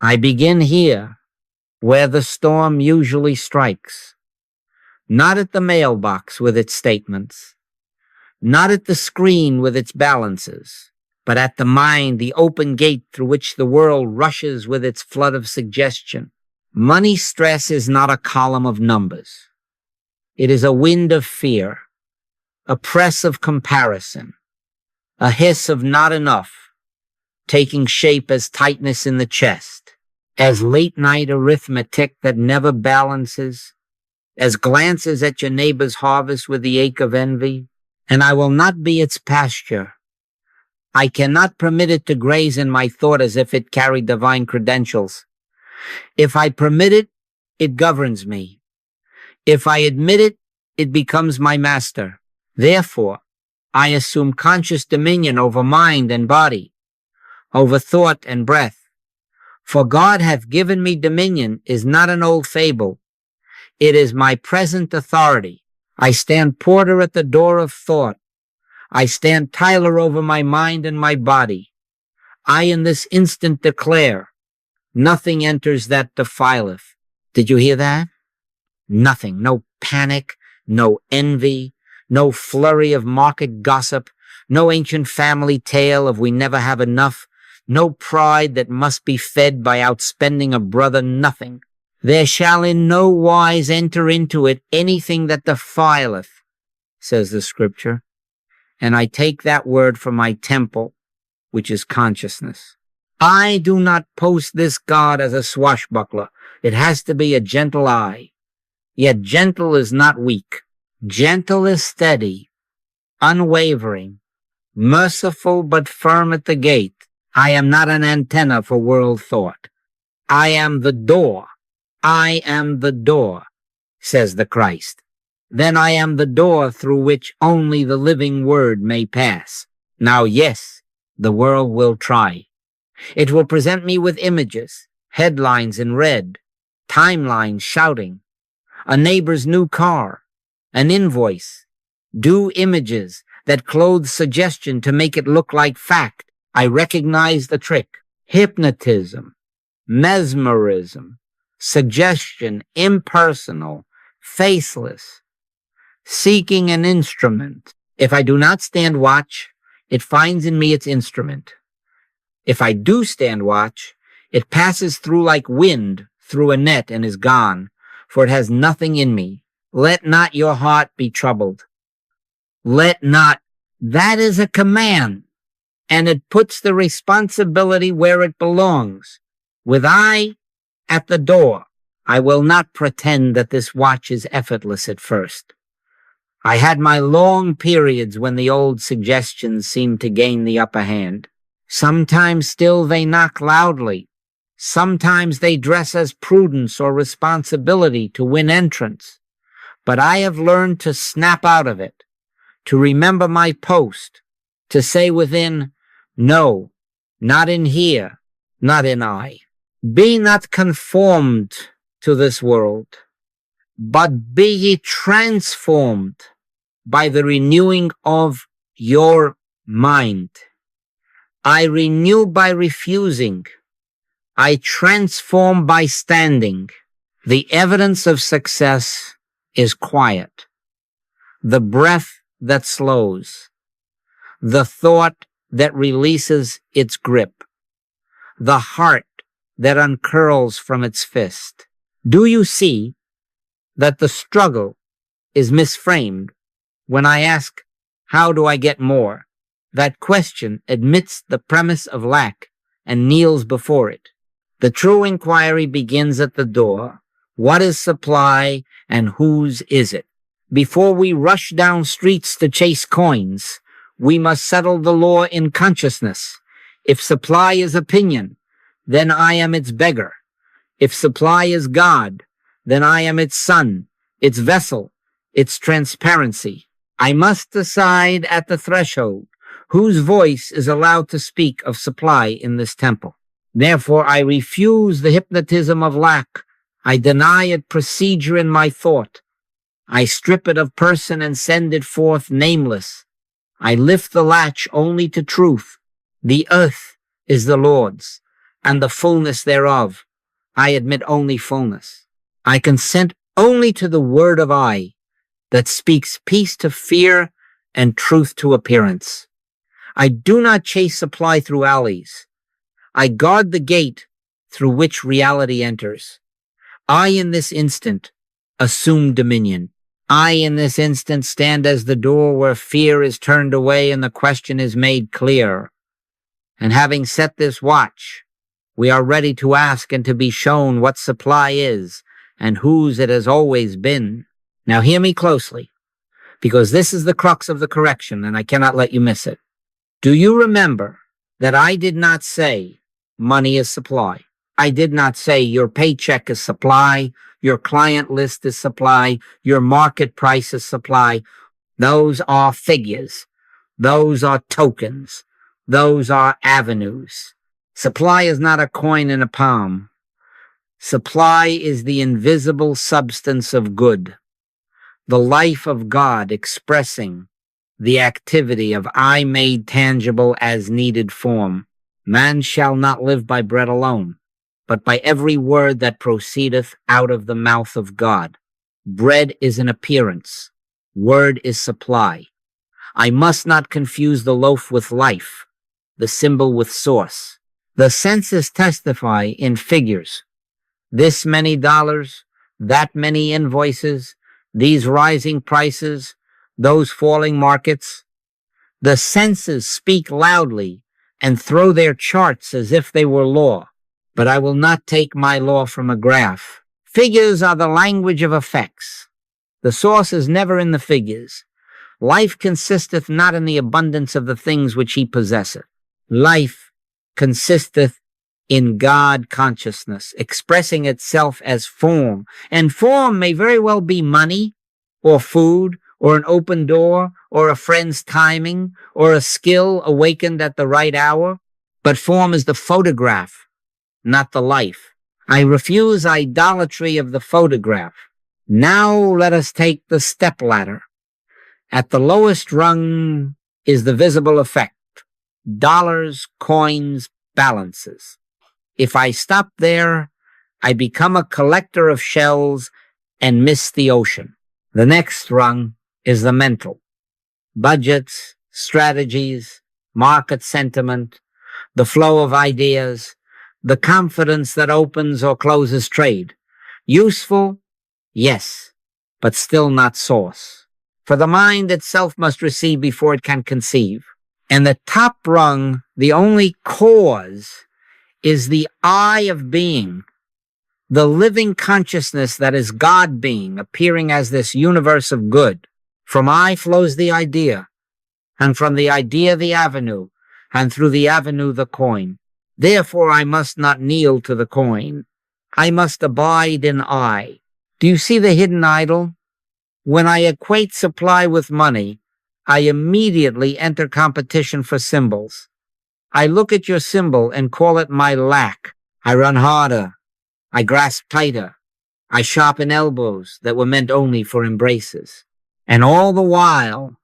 I begin here, where the storm usually strikes, not at the mailbox with its statements, not at the screen with its balances, but at the mind, the open gate through which the world rushes with its flood of suggestion. Money stress is not a column of numbers. It is a wind of fear, a press of comparison, a hiss of not enough, taking shape as tightness in the chest, as late-night arithmetic that never balances, as glances at your neighbor's harvest with the ache of envy. And I will not be its pasture. I cannot permit it to graze in my thought as if it carried divine credentials. If I permit it, it governs me. If I admit it, it becomes my master. Therefore, I assume conscious dominion over mind and body, over thought and breath. For God hath given me dominion is not an old fable. It is my present authority. I stand porter at the door of thought. I stand tiler over my mind and my body. I in this instant declare, nothing enters that defileth. Did you hear that? Nothing. No panic, no envy, no flurry of market gossip, no ancient family tale of we never have enough, no pride that must be fed by outspending a brother, nothing. There shall in no wise enter into it anything that defileth, says the scripture. And I take that word for my temple, which is consciousness. I do not post this God as a swashbuckler. It has to be a gentle eye. Yet gentle is not weak. Gentle is steady, unwavering, merciful but firm at the gate. I am not an antenna for world thought. I am the door. I am the door, says the Christ. Then I am the door through which only the living word may pass. Now, yes, the world will try. It will present me with images, headlines in red, timelines shouting, a neighbor's new car, an invoice, due images that clothe suggestion to make it look like fact. I recognize the trick. Hypnotism, mesmerism, suggestion, impersonal, faceless, seeking an instrument. If I do not stand watch, it finds in me its instrument. If I do stand watch, it passes through like wind through a net and is gone, for it has nothing in me. Let not your heart be troubled. Let not. That is a command, and it puts the responsibility where it belongs. With I at the door, I will not pretend that this watch is effortless at first. I had my long periods when the old suggestions seemed to gain the upper hand. Sometimes still they knock loudly. Sometimes they dress as prudence or responsibility to win entrance. But I have learned to snap out of it, to remember my post, to say within, no, not in here, not in I. Be not conformed to this world, but be ye transformed by the renewing of your mind. I renew by refusing. I transform by standing. The evidence of success is quiet, the breath that slows, the thought that releases its grip, the heart that uncurls from its fist. Do you see that the struggle is misframed when I ask, how do I get more? That question admits the premise of lack and kneels before it. The true inquiry begins at the door. What is supply and whose is it? Before we rush down streets to chase coins, we must settle the law in consciousness. If supply is opinion, then I am its beggar. If supply is God, then I am its son, its vessel, its transparency. I must decide at the threshold whose voice is allowed to speak of supply in this temple. Therefore, I refuse the hypnotism of lack. I deny it procedure in my thought. I strip it of person and send it forth nameless. I lift the latch only to truth. The earth is the Lord's, and the fullness thereof. I admit only fullness. I consent only to the word of I that speaks peace to fear and truth to appearance. I do not chase supply through alleys. I guard the gate through which reality enters. I, in this instant, assume dominion. I, in this instant, stand as the door where fear is turned away and the question is made clear. And having set this watch, we are ready to ask and to be shown what supply is and whose it has always been. Now hear me closely, because this is the crux of the correction and I cannot let you miss it. Do you remember that I did not say money is supply? I did not say your paycheck is supply, your client list is supply, your market price is supply. Those are figures. Those are tokens. Those are avenues. Supply is not a coin in a palm. Supply is the invisible substance of good, the life of God expressing the activity of I made tangible as needed form. Man shall not live by bread alone, but by every word that proceedeth out of the mouth of God. Bread is an appearance. Word is supply. I must not confuse the loaf with life, the symbol with source. The senses testify in figures. This many dollars, that many invoices, these rising prices, those falling markets. The senses speak loudly and throw their charts as if they were law. But I will not take my law from a graph. Figures are the language of effects. The source is never in the figures. Life consisteth not in the abundance of the things which he possesseth. Life consisteth in God consciousness, expressing itself as form. And form may very well be money, or food, or an open door, or a friend's timing, or a skill awakened at the right hour. But form is the photograph, not the life. I refuse idolatry of the photograph. Now let us take the stepladder. At the lowest rung is the visible effect. Dollars, coins, balances. If I stop there, I become a collector of shells and miss the ocean. The next rung is the mental. Budgets, strategies, market sentiment, the flow of ideas, the confidence that opens or closes trade. Useful? Yes, but still not source. For the mind itself must receive before it can conceive. And the top rung, the only cause, is the I of being, the living consciousness that is God being, appearing as this universe of good. From I flows the idea, and from the idea the avenue, and through the avenue the coin. Therefore I must not kneel to the coin. I must abide in I. Do you see the hidden idol? When I equate supply with money, I immediately enter competition for symbols. I look at your symbol and call it my lack. I run harder. I grasp tighter. I sharpen elbows that were meant only for embraces. And all the while,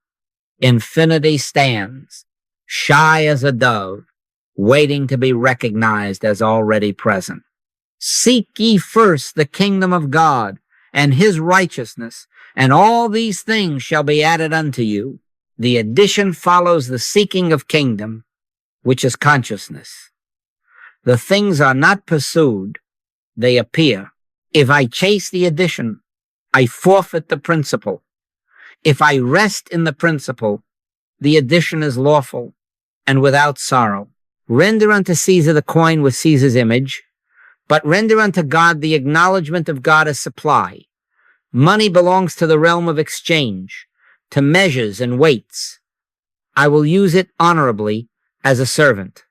infinity stands, shy as a dove, waiting to be recognized as already present. Seek ye first the kingdom of God and his righteousness, and all these things shall be added unto you. The addition follows the seeking of kingdom, which is consciousness. The things are not pursued, they appear. If I chase the addition, I forfeit the principle. If I rest in the principle, the addition is lawful and without sorrow. Render unto Caesar the coin with Caesar's image, but render unto God the acknowledgement of God as supply. Money belongs to the realm of exchange, to measures and weights. I will use it honorably as a servant,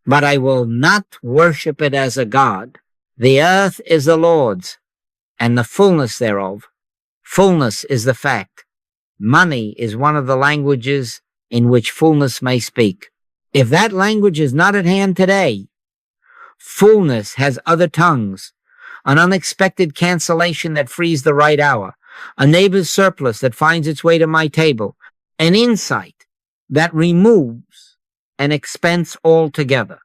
but I will not worship it as a god. The earth is the Lord's, and the fullness thereof. Fullness is the fact. Money is one of the languages in which fullness may speak. If that language is not at hand today, fullness has other tongues, an unexpected cancellation that frees the right hour, a neighbor's surplus that finds its way to my table, an insight that removes an expense altogether.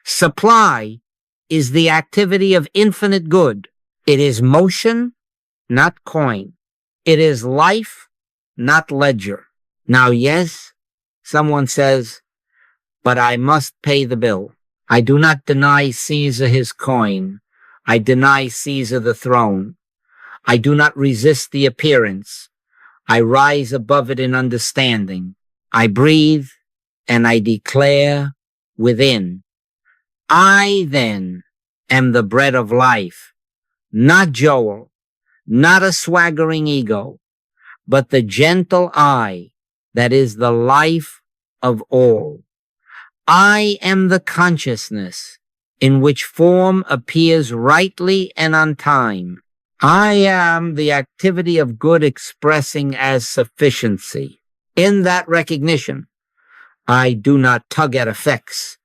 Supply is the activity of infinite good. It is motion, not coin. It is life, not ledger. Now, yes, someone says, but I must pay the bill. I do not deny Caesar his coin. I deny Caesar the throne. I do not resist the appearance. I rise above it in understanding. I breathe and I declare within. I then am the bread of life, not Joel, not a swaggering ego, but the gentle I that is the life of all. I am the consciousness in which form appears rightly and on time. I am the activity of good expressing as sufficiency. In that recognition, I do not tug at effects.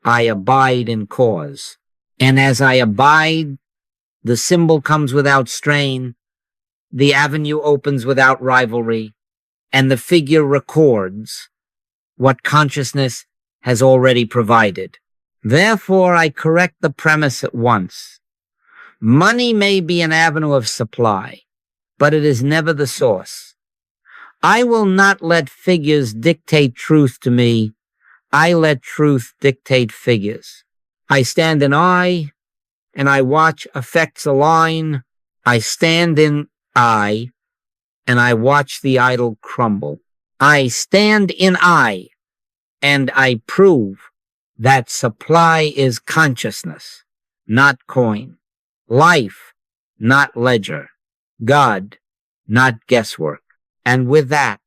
I abide in cause. And as I abide, the symbol comes without strain, the avenue opens without rivalry, and the figure records what consciousness has already provided. Therefore, I correct the premise at once. Money may be an avenue of supply, but it is never the source. I will not let figures dictate truth to me. I let truth dictate figures. I stand in I, and I watch effects align. I stand in I, and I watch the idol crumble. I stand in I, and I prove that supply is consciousness, not coin. Life, not ledger. God, not guesswork. And with that,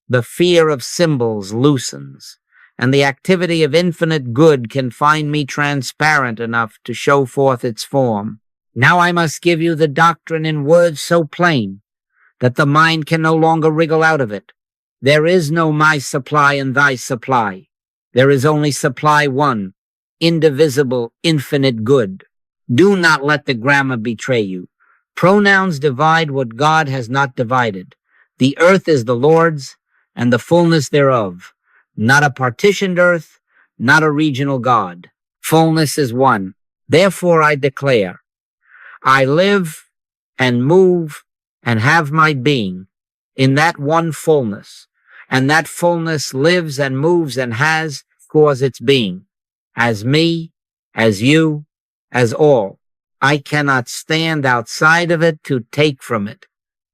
the fear of symbols loosens, and the activity of infinite good can find me transparent enough to show forth its form. Now I must give you the doctrine in words so plain that the mind can no longer wriggle out of it. There is no my supply and thy supply. There is only supply one, indivisible, infinite good. Do not let the grammar betray you. Pronouns divide what God has not divided. The earth is the Lord's, and the fullness thereof. Not a partitioned earth, not a regional God. Fullness is one. Therefore I declare, I live and move and have my being in that one fullness, and that fullness lives and moves and has cause its being. As me, as you, as all. I cannot stand outside of it to take from it,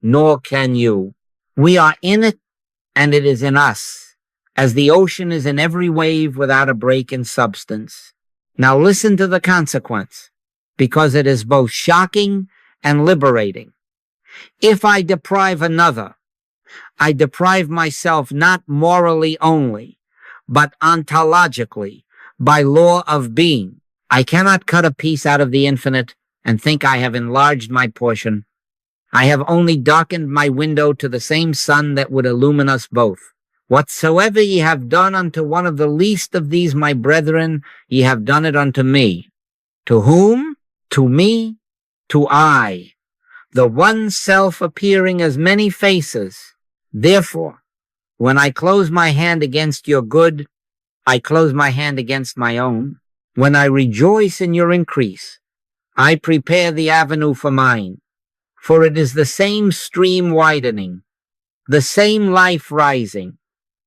nor can you. We are in it, and it is in us, as the ocean is in every wave without a break in substance. Now listen to the consequence, because it is both shocking and liberating. If I deprive another, I deprive myself not morally only, but ontologically, by law of being. I cannot cut a piece out of the infinite and think I have enlarged my portion. I have only darkened my window to the same sun that would illumine us both. Whatsoever ye have done unto one of the least of these my brethren, ye have done it unto me. To whom? To me? To I, the one self appearing as many faces. Therefore, when I close my hand against your good, I close my hand against my own. When I rejoice in your increase, I prepare the avenue for mine, for it is the same stream widening, the same life rising,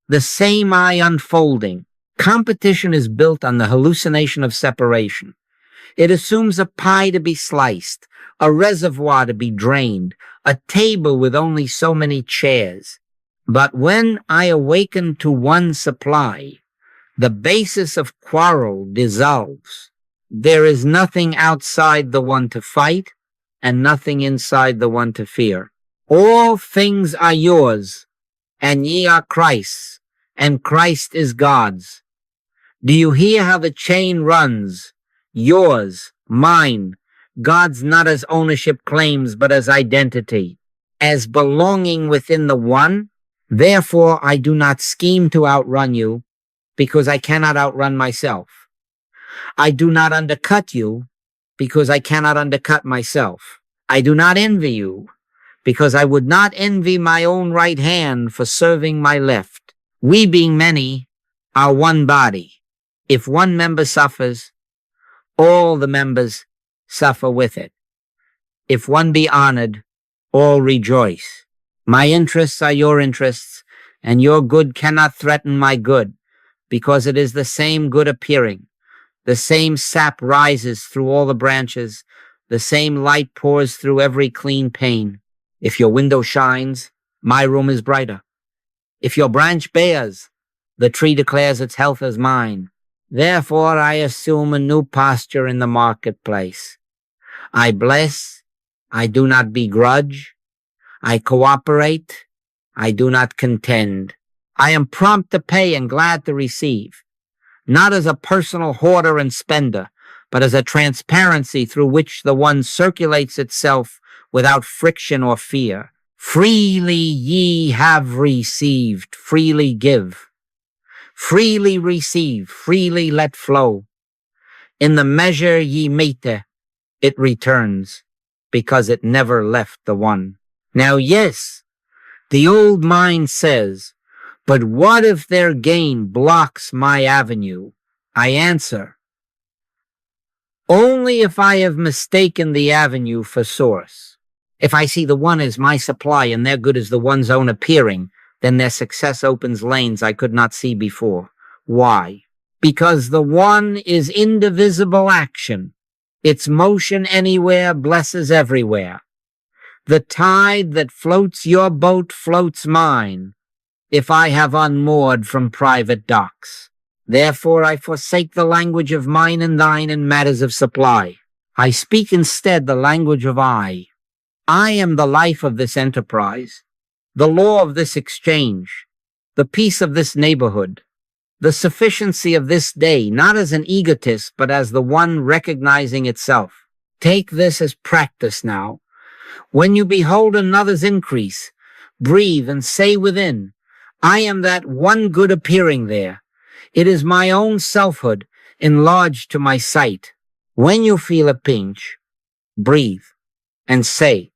the same I unfolding. Competition is built on the hallucination of separation. It assumes a pie to be sliced, a reservoir to be drained, a table with only so many chairs. But when I awaken to one supply, the basis of quarrel dissolves. There is nothing outside the one to fight, and nothing inside the one to fear. All things are yours, and ye are Christ's, and Christ is God's. Do you hear how the chain runs? Yours, mine, God's not as ownership claims, but as identity, as belonging within the one. Therefore, I do not scheme to outrun you, because I cannot outrun myself. I do not undercut you, because I cannot undercut myself. I do not envy you, because I would not envy my own right hand for serving my left. We being many are one body. If one member suffers, all the members suffer with it. If one be honored, all rejoice. My interests are your interests, and your good cannot threaten my good, because it is the same good appearing. The same sap rises through all the branches. The same light pours through every clean pane. If your window shines, my room is brighter. If your branch bears, the tree declares its health as mine. Therefore I assume a new posture in the marketplace. I bless, I do not begrudge. I cooperate, I do not contend. I am prompt to pay and glad to receive, not as a personal hoarder and spender, but as a transparency through which the one circulates itself without friction or fear. Freely ye have received, freely give. Freely receive, freely let flow. In the measure ye mete, it returns, because it never left the one. Now, yes, the old mind says, but what if their gain blocks my avenue? I answer, only if I have mistaken the avenue for source. If I see the one as my supply and their good is the one's own appearing, then their success opens lanes I could not see before. Why? Because the one is indivisible action. Its motion anywhere blesses everywhere. The tide that floats your boat floats mine, if I have unmoored from private docks. Therefore I forsake the language of mine and thine in matters of supply. I speak instead the language of I. I am the life of this enterprise, the law of this exchange, the peace of this neighborhood, the sufficiency of this day, not as an egotist, but as the one recognizing itself. Take this as practice now. When you behold another's increase, breathe and say within, I am that one good appearing there. It is my own selfhood enlarged to my sight. When you feel a pinch, breathe and say,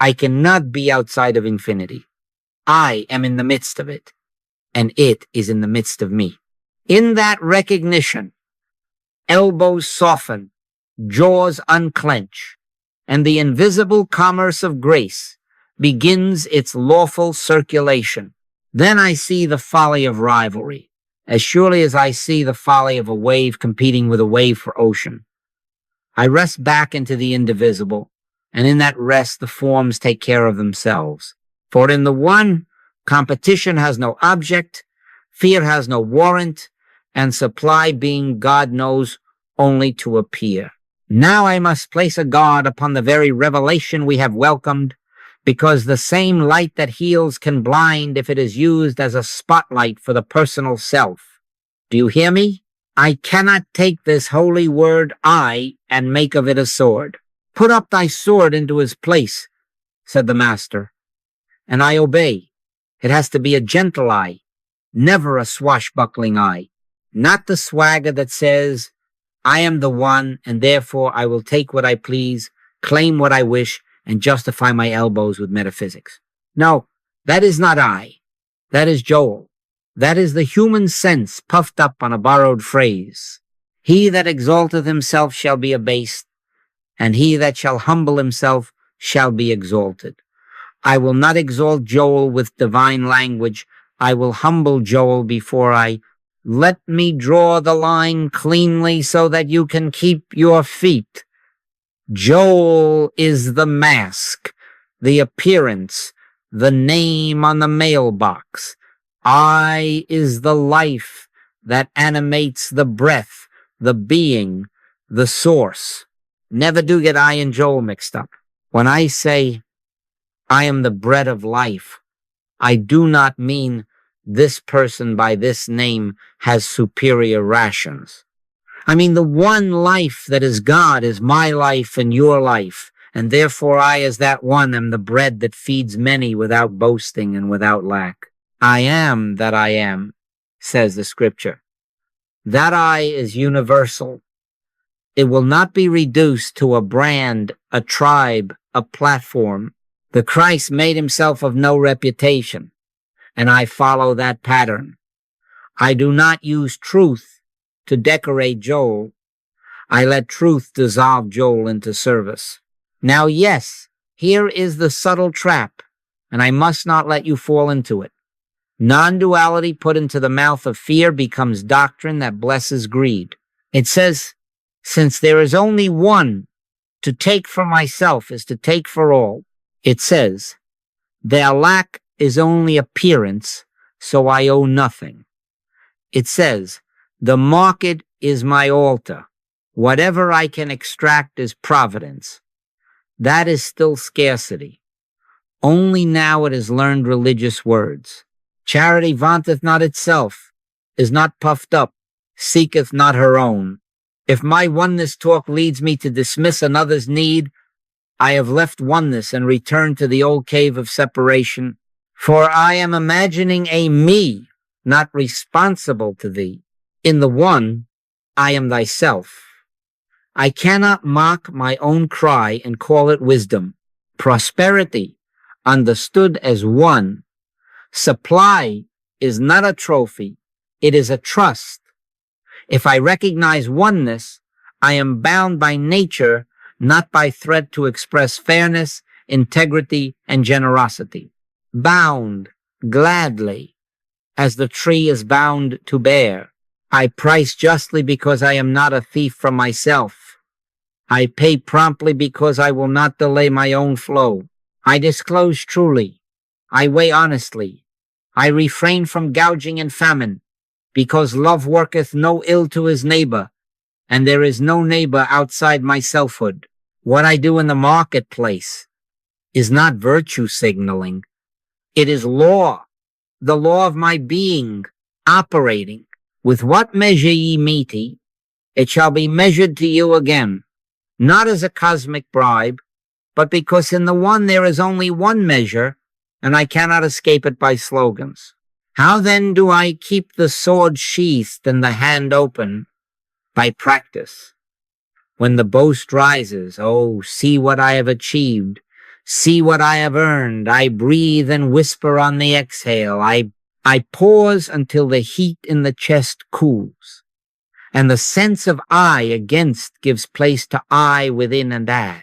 I cannot be outside of infinity. I am in the midst of it, and it is in the midst of me. In that recognition, elbows soften, jaws unclench, and the invisible commerce of grace begins its lawful circulation. Then I see the folly of rivalry, as surely as I see the folly of a wave competing with a wave for ocean. I rest back into the indivisible, and in that rest the forms take care of themselves. For in the one, competition has no object, fear has no warrant, and supply being, God knows, only to appear. Now I must place a guard upon the very revelation we have welcomed, because the same light that heals can blind if it is used as a spotlight for the personal self. Do you hear me? I cannot take this holy word I and make of it a sword. Put up thy sword into his place, said the master, and I obey. It has to be a gentle eye, never a swashbuckling eye, not the swagger that says, I am the one, and therefore I will take what I please, claim what I wish, and justify my elbows with metaphysics. No, that is not I. That is Joel. That is the human sense puffed up on a borrowed phrase. He that exalteth himself shall be abased, and he that shall humble himself shall be exalted. I will not exalt Joel with divine language. I will humble Joel before I. Let me draw the line cleanly so that you can keep your feet. Joel is the mask, the appearance, the name on the mailbox. I is the life that animates the breath, the being, the source. Never do get I and Joel mixed up. When I say I am the bread of life, I do not mean this person by this name has superior rations. I mean, the one life that is God is my life and your life, and therefore I as that one am the bread that feeds many without boasting and without lack. I am that I am, says the scripture. That I is universal. It will not be reduced to a brand, a tribe, a platform. The Christ made himself of no reputation, and I follow that pattern. I do not use truth to decorate Joel. I let truth dissolve Joel into service. Now, yes, here is the subtle trap, and I must not let you fall into it. Non-duality put into the mouth of fear becomes doctrine that blesses greed. It says, since there is only one, to take for myself is to take for all. It says, their lack is only appearance, so I owe nothing. It says, the market is my altar. Whatever I can extract is providence. That is still scarcity. Only now it has learned religious words. Charity vaunteth not itself, is not puffed up, seeketh not her own. If my oneness talk leads me to dismiss another's need, I have left oneness and returned to the old cave of separation. For I am imagining a me, not responsible to thee. In the one, I am thyself. I cannot mock my own cry and call it wisdom. Prosperity, understood as one. Supply is not a trophy, it is a trust. If I recognize oneness, I am bound by nature, not by threat to express fairness, integrity, and generosity. Bound gladly, as the tree is bound to bear. I price justly because I am not a thief from myself. I pay promptly because I will not delay my own flow. I disclose truly. I weigh honestly. I refrain from gouging and famine, because love worketh no ill to his neighbor, and there is no neighbor outside my selfhood. What I do in the marketplace is not virtue signaling. It is law, the law of my being, operating. With what measure ye mete, it shall be measured to you again, not as a cosmic bribe, but because in the one there is only one measure, and I cannot escape it by slogans. How then do I keep the sword sheathed and the hand open? By practice. When the boast rises, oh, see what I have achieved, see what I have earned, I breathe and whisper on the exhale. I pause until the heat in the chest cools, and the sense of I against gives place to I within and as.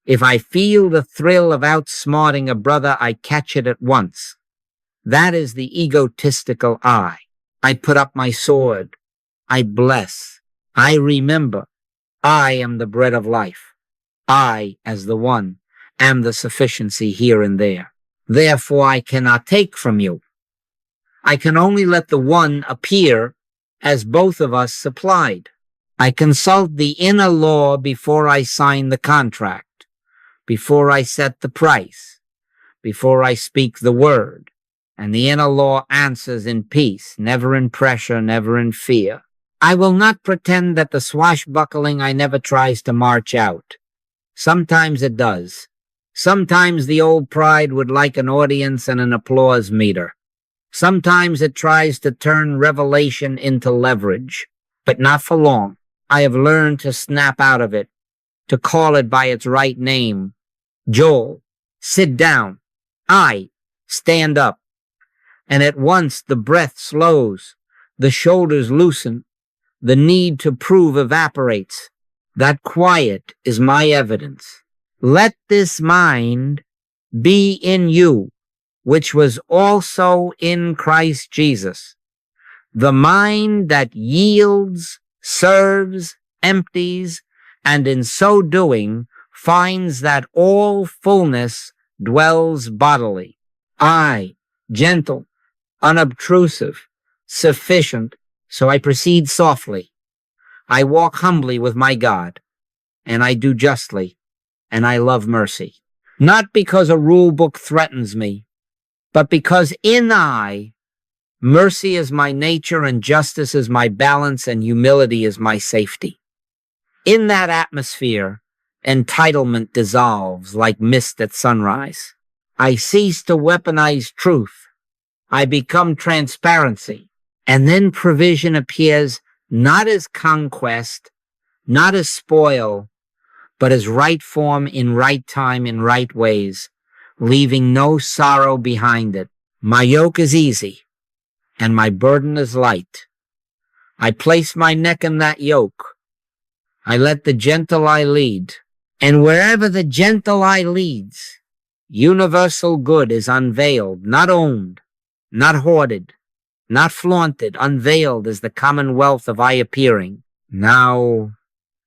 If I feel the thrill of outsmarting a brother, I catch it at once. That is the egotistical I. I put up my sword. I bless. I remember. I am the bread of life. I, as the one, am the sufficiency here and there. Therefore, I cannot take from you. I can only let the one appear as both of us supplied. I consult the inner law before I sign the contract, before I set the price, before I speak the word, and the inner law answers in peace, never in pressure, never in fear. I will not pretend that the swashbuckling I never tries to march out. Sometimes it does. Sometimes the old pride would like an audience and an applause meter. Sometimes it tries to turn revelation into leverage, but not for long. I have learned to snap out of it, to call it by its right name. Joel, sit down. I, stand up. And at once the breath slows, the shoulders loosen, the need to prove evaporates. That quiet is my evidence. Let this mind be in you, which was also in Christ Jesus. The mind that yields, serves, empties, and in so doing finds that all fullness dwells bodily. I, gentle, unobtrusive, sufficient, so I proceed softly. I walk humbly with my God, and I do justly, and I love mercy. Not because a rule book threatens me, but because in I, mercy is my nature, and justice is my balance, and humility is my safety. In that atmosphere, entitlement dissolves like mist at sunrise. I cease to weaponize truth. I become transparency. And then provision appears not as conquest, not as spoil, but as right form in right time in right ways, leaving no sorrow behind it. My yoke is easy, and my burden is light. I place my neck in that yoke. I let the gentle eye lead. And wherever the gentle eye leads, universal good is unveiled, not owned, not hoarded, not flaunted, unveiled as the commonwealth of eye appearing. Now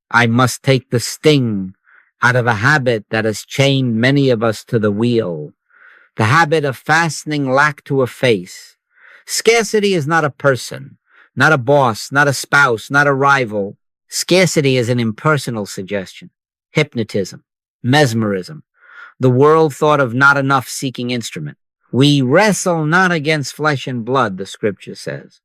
I must take the sting out of a habit that has chained many of us to the wheel, the habit of fastening lack to a face. Scarcity is not a person, not a boss, not a spouse, not a rival. Scarcity is an impersonal suggestion, hypnotism, mesmerism, the world thought of not enough seeking instrument. We wrestle not against flesh and blood, the scripture says,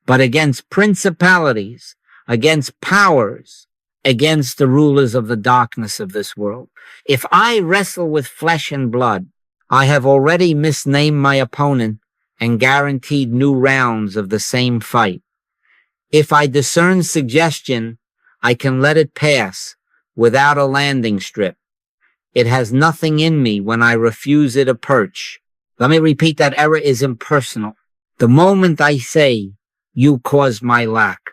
but against principalities, against powers, against the rulers of the darkness of this world. If I wrestle with flesh and blood, I have already misnamed my opponent and guaranteed new rounds of the same fight. If I discern suggestion, I can let it pass without a landing strip. It has nothing in me when I refuse it a perch. Let me repeat, that error is impersonal. The moment I say, you caused my lack,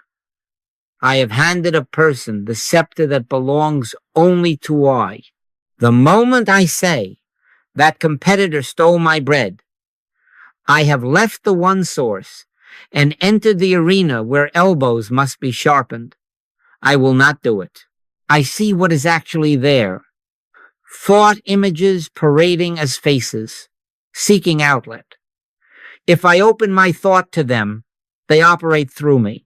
I have handed a person the scepter that belongs only to I. The moment I say, that competitor stole my bread, I have left the one source and entered the arena where elbows must be sharpened. I will not do it. I see what is actually there. Thought images parading as faces, seeking outlet. If I open my thought to them, they operate through me.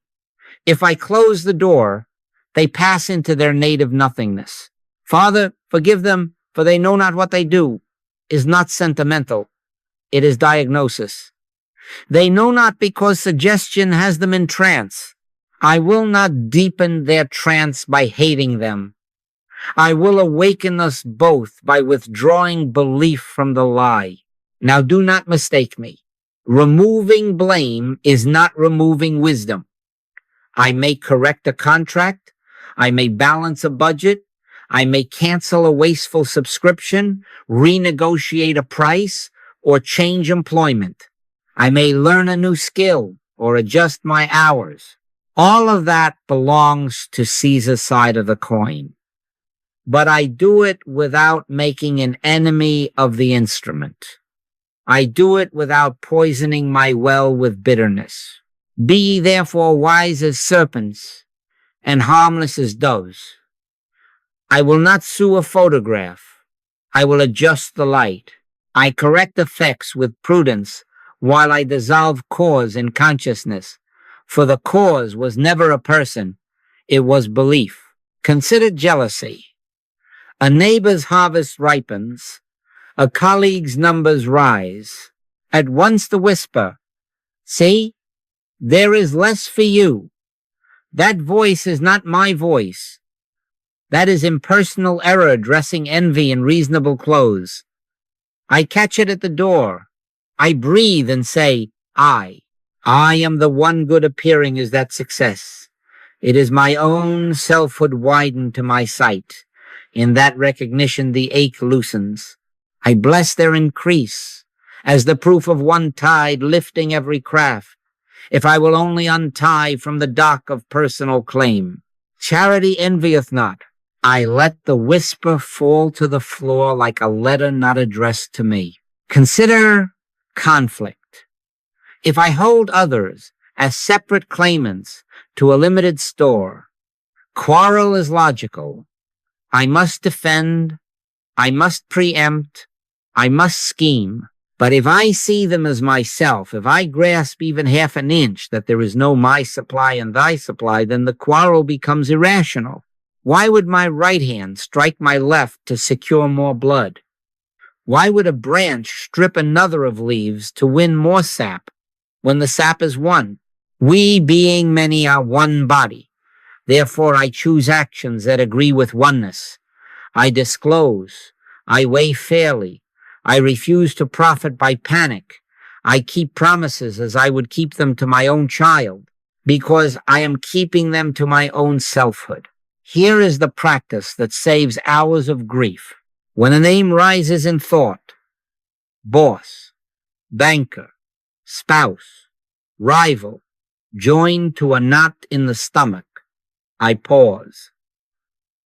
If I close the door, they pass into their native nothingness. Father, forgive them, for they know not what they do, is not sentimental. It is diagnosis. They know not because suggestion has them in trance. I will not deepen their trance by hating them. I will awaken us both by withdrawing belief from the lie. Now do not mistake me. Removing blame is not removing wisdom. I may correct a contract. I may balance a budget. I may cancel a wasteful subscription, renegotiate a price, or change employment. I may learn a new skill or adjust my hours. All of that belongs to Caesar's side of the coin. But I do it without making an enemy of the instrument. I do it without poisoning my well with bitterness. Be ye therefore wise as serpents and harmless as doves. I will not sue a photograph. I will adjust the light. I correct effects with prudence while I dissolve cause in consciousness. For the cause was never a person. It was belief. Consider jealousy. A neighbor's harvest ripens. A colleague's numbers rise. At once the whisper, see, there is less for you. That voice is not my voice. That is impersonal error dressing envy in reasonable clothes. I catch it at the door. I breathe and say, I am the one good appearing as that success. It is my own selfhood widened to my sight. In that recognition the ache loosens. I bless their increase as the proof of one tide lifting every craft. If I will only untie from the dock of personal claim. Charity envieth not. I let the whisper fall to the floor like a letter not addressed to me. Consider conflict. If I hold others as separate claimants to a limited store, quarrel is logical. I must defend, I must preempt, I must scheme. But if I see them as myself, if I grasp even half an inch that there is no my supply and thy supply, then the quarrel becomes irrational. Why would my right hand strike my left to secure more blood? Why would a branch strip another of leaves to win more sap when the sap is one? We, being many, are one body. Therefore, I choose actions that agree with oneness. I disclose. I weigh fairly. I refuse to profit by panic. I keep promises as I would keep them to my own child, because I am keeping them to my own selfhood. Here is the practice that saves hours of grief. When a name rises in thought, boss, banker, spouse, rival, joined to a knot in the stomach, I pause.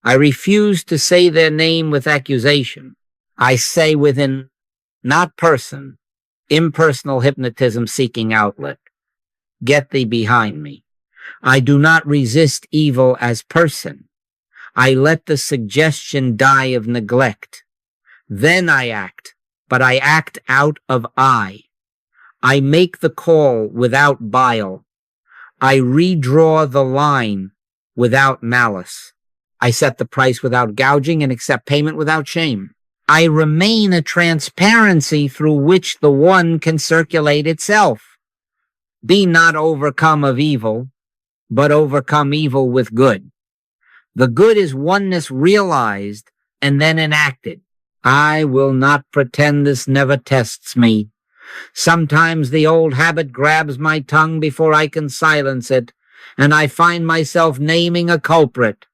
I refuse to say their name with accusation. I say within not person, impersonal hypnotism seeking outlet. Get thee behind me. I do not resist evil as person. I let the suggestion die of neglect. Then I act, but I act out of I. I make the call without bile. I redraw the line without malice. I set the price without gouging and accept payment without shame. I remain a transparency through which the one can circulate itself. Be not overcome of evil, but overcome evil with good. The good is oneness realized and then enacted. I will not pretend this never tests me. Sometimes the old habit grabs my tongue before I can silence it, and I find myself naming a culprit.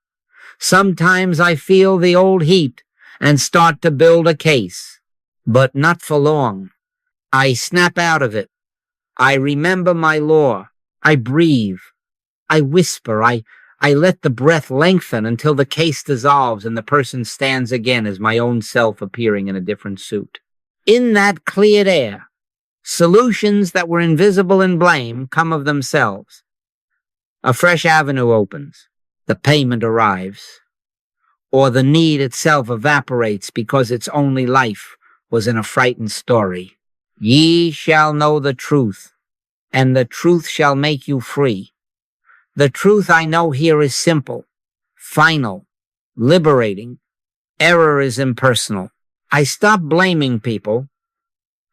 Sometimes I feel the old heat and start to build a case, but not for long. I snap out of it. I remember my law. I breathe. I whisper. I let the breath lengthen until the case dissolves and the person stands again as my own self appearing in a different suit. In that cleared air, solutions that were invisible in blame come of themselves. A fresh avenue opens. The payment arrives. Or the need itself evaporates because its only life was in a frightened story. Ye shall know the truth, and the truth shall make you free. The truth I know here is simple, final, liberating. Error is impersonal. I stop blaming people,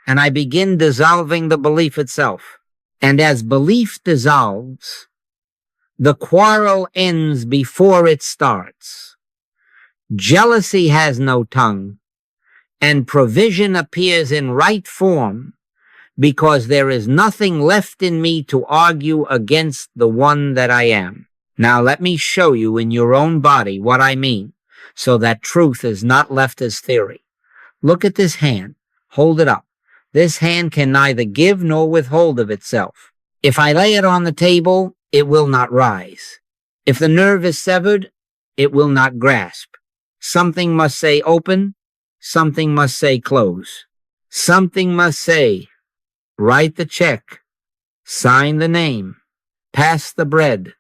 and I begin dissolving the belief itself. And as belief dissolves, the quarrel ends before it starts. Jealousy has no tongue, and provision appears in right form because there is nothing left in me to argue against the one that I am. Now let me show you in your own body what I mean, so that truth is not left as theory. Look at this hand. Hold it up. This hand can neither give nor withhold of itself. If I lay it on the table, it will not rise. If the nerve is severed, it will not grasp. Something must say open, something must say close. Something must say, write the check, sign the name, pass the bread,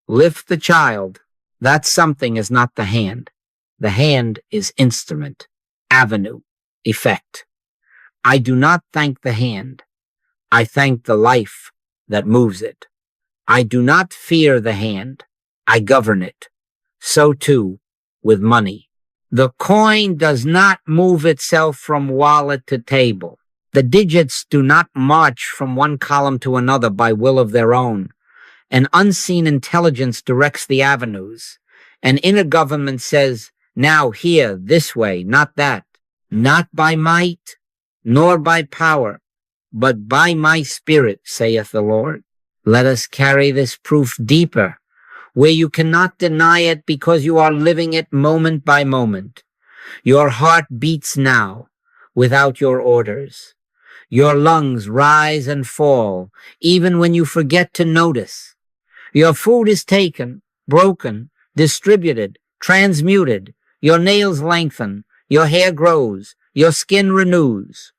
lift the child. That something is not the hand. The hand is instrument, avenue, effect. I do not thank the hand. I thank the life that moves it. I do not fear the hand. I govern it. So too with money. The coin does not move itself from wallet to table. The digits do not march from one column to another by will of their own. An unseen intelligence directs the avenues. An inner government says, now here, this way, not that. Not by might, nor by power, but by my spirit, saith the Lord. Let us carry this proof deeper, where you cannot deny it because you are living it moment by moment. Your heart beats now without your orders. Your lungs rise and fall even when you forget to notice. Your food is taken, broken, distributed, transmuted. Your nails lengthen, your hair grows, your skin renews.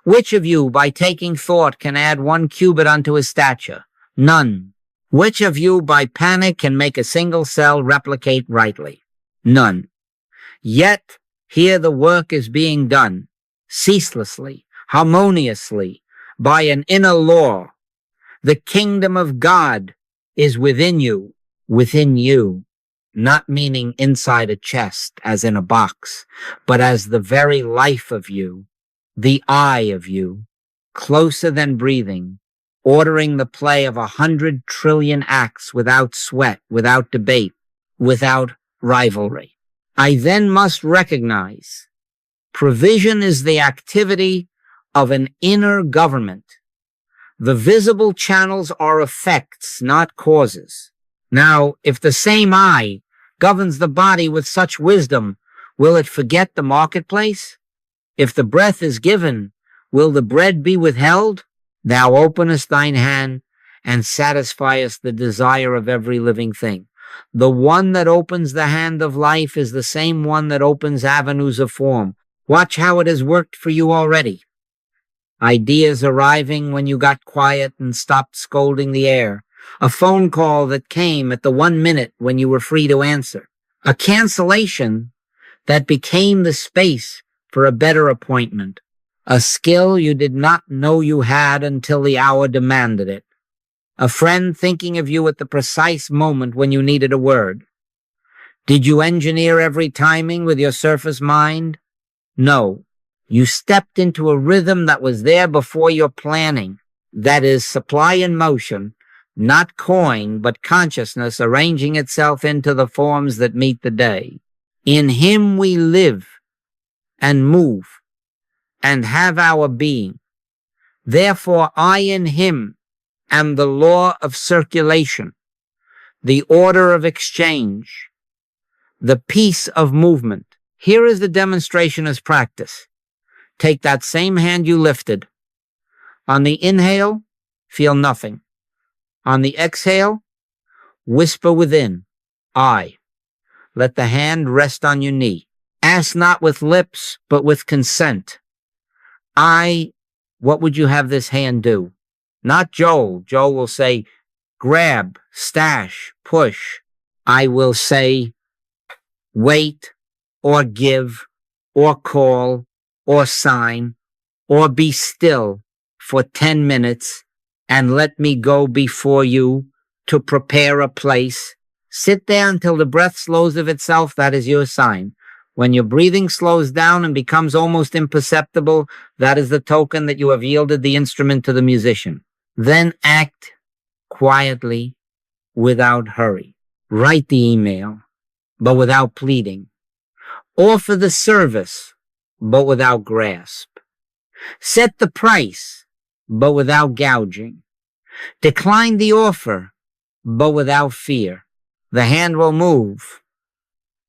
Which of you by taking thought can add 1 cubit unto his stature? None. Which of you by panic can make a single cell replicate rightly? None. Yet here the work is being done, ceaselessly, harmoniously, by an inner law. The kingdom of God is within you, not meaning inside a chest as in a box, but as the very life of you, the I of you, closer than breathing, ordering the play of 100 trillion acts without sweat, without debate, without rivalry. I then must recognize provision is the activity of an inner government. The visible channels are effects, not causes. Now, if the same I governs the body with such wisdom, will it forget the marketplace? If the breath is given, will the bread be withheld? Thou openest thine hand and satisfiest the desire of every living thing. The one that opens the hand of life is the same one that opens avenues of form. Watch how it has worked for you already. Ideas arriving when you got quiet and stopped scolding the air. A phone call that came at the 1 minute when you were free to answer. A cancellation that became the space for a better appointment. A skill you did not know you had until the hour demanded it. A friend thinking of you at the precise moment when you needed a word. Did you engineer every timing with your surface mind? No. You stepped into a rhythm that was there before your planning. That is supply and motion, not coin, but consciousness arranging itself into the forms that meet the day. In him we live and move and have our being. Therefore, I in him am the law of circulation, the order of exchange, the peace of movement. Here is the demonstration as practice. Take that same hand you lifted. On the inhale, feel nothing. On the exhale, whisper within, I. Let the hand rest on your knee. Ask not with lips, but with consent. I, what would you have this hand do? Not Joel. Joel will say, grab, stash, push. I will say, wait, or give, or call, or sign, or be still for 10 minutes and let me go before you to prepare a place. Sit there until the breath slows of itself. That is your sign. When your breathing slows down and becomes almost imperceptible, that is the token that you have yielded the instrument to the musician. Then act quietly, without hurry. Write the email, but without pleading. Offer the service, but without grasp. Set the price, but without gouging. Decline the offer, but without fear. The hand will move,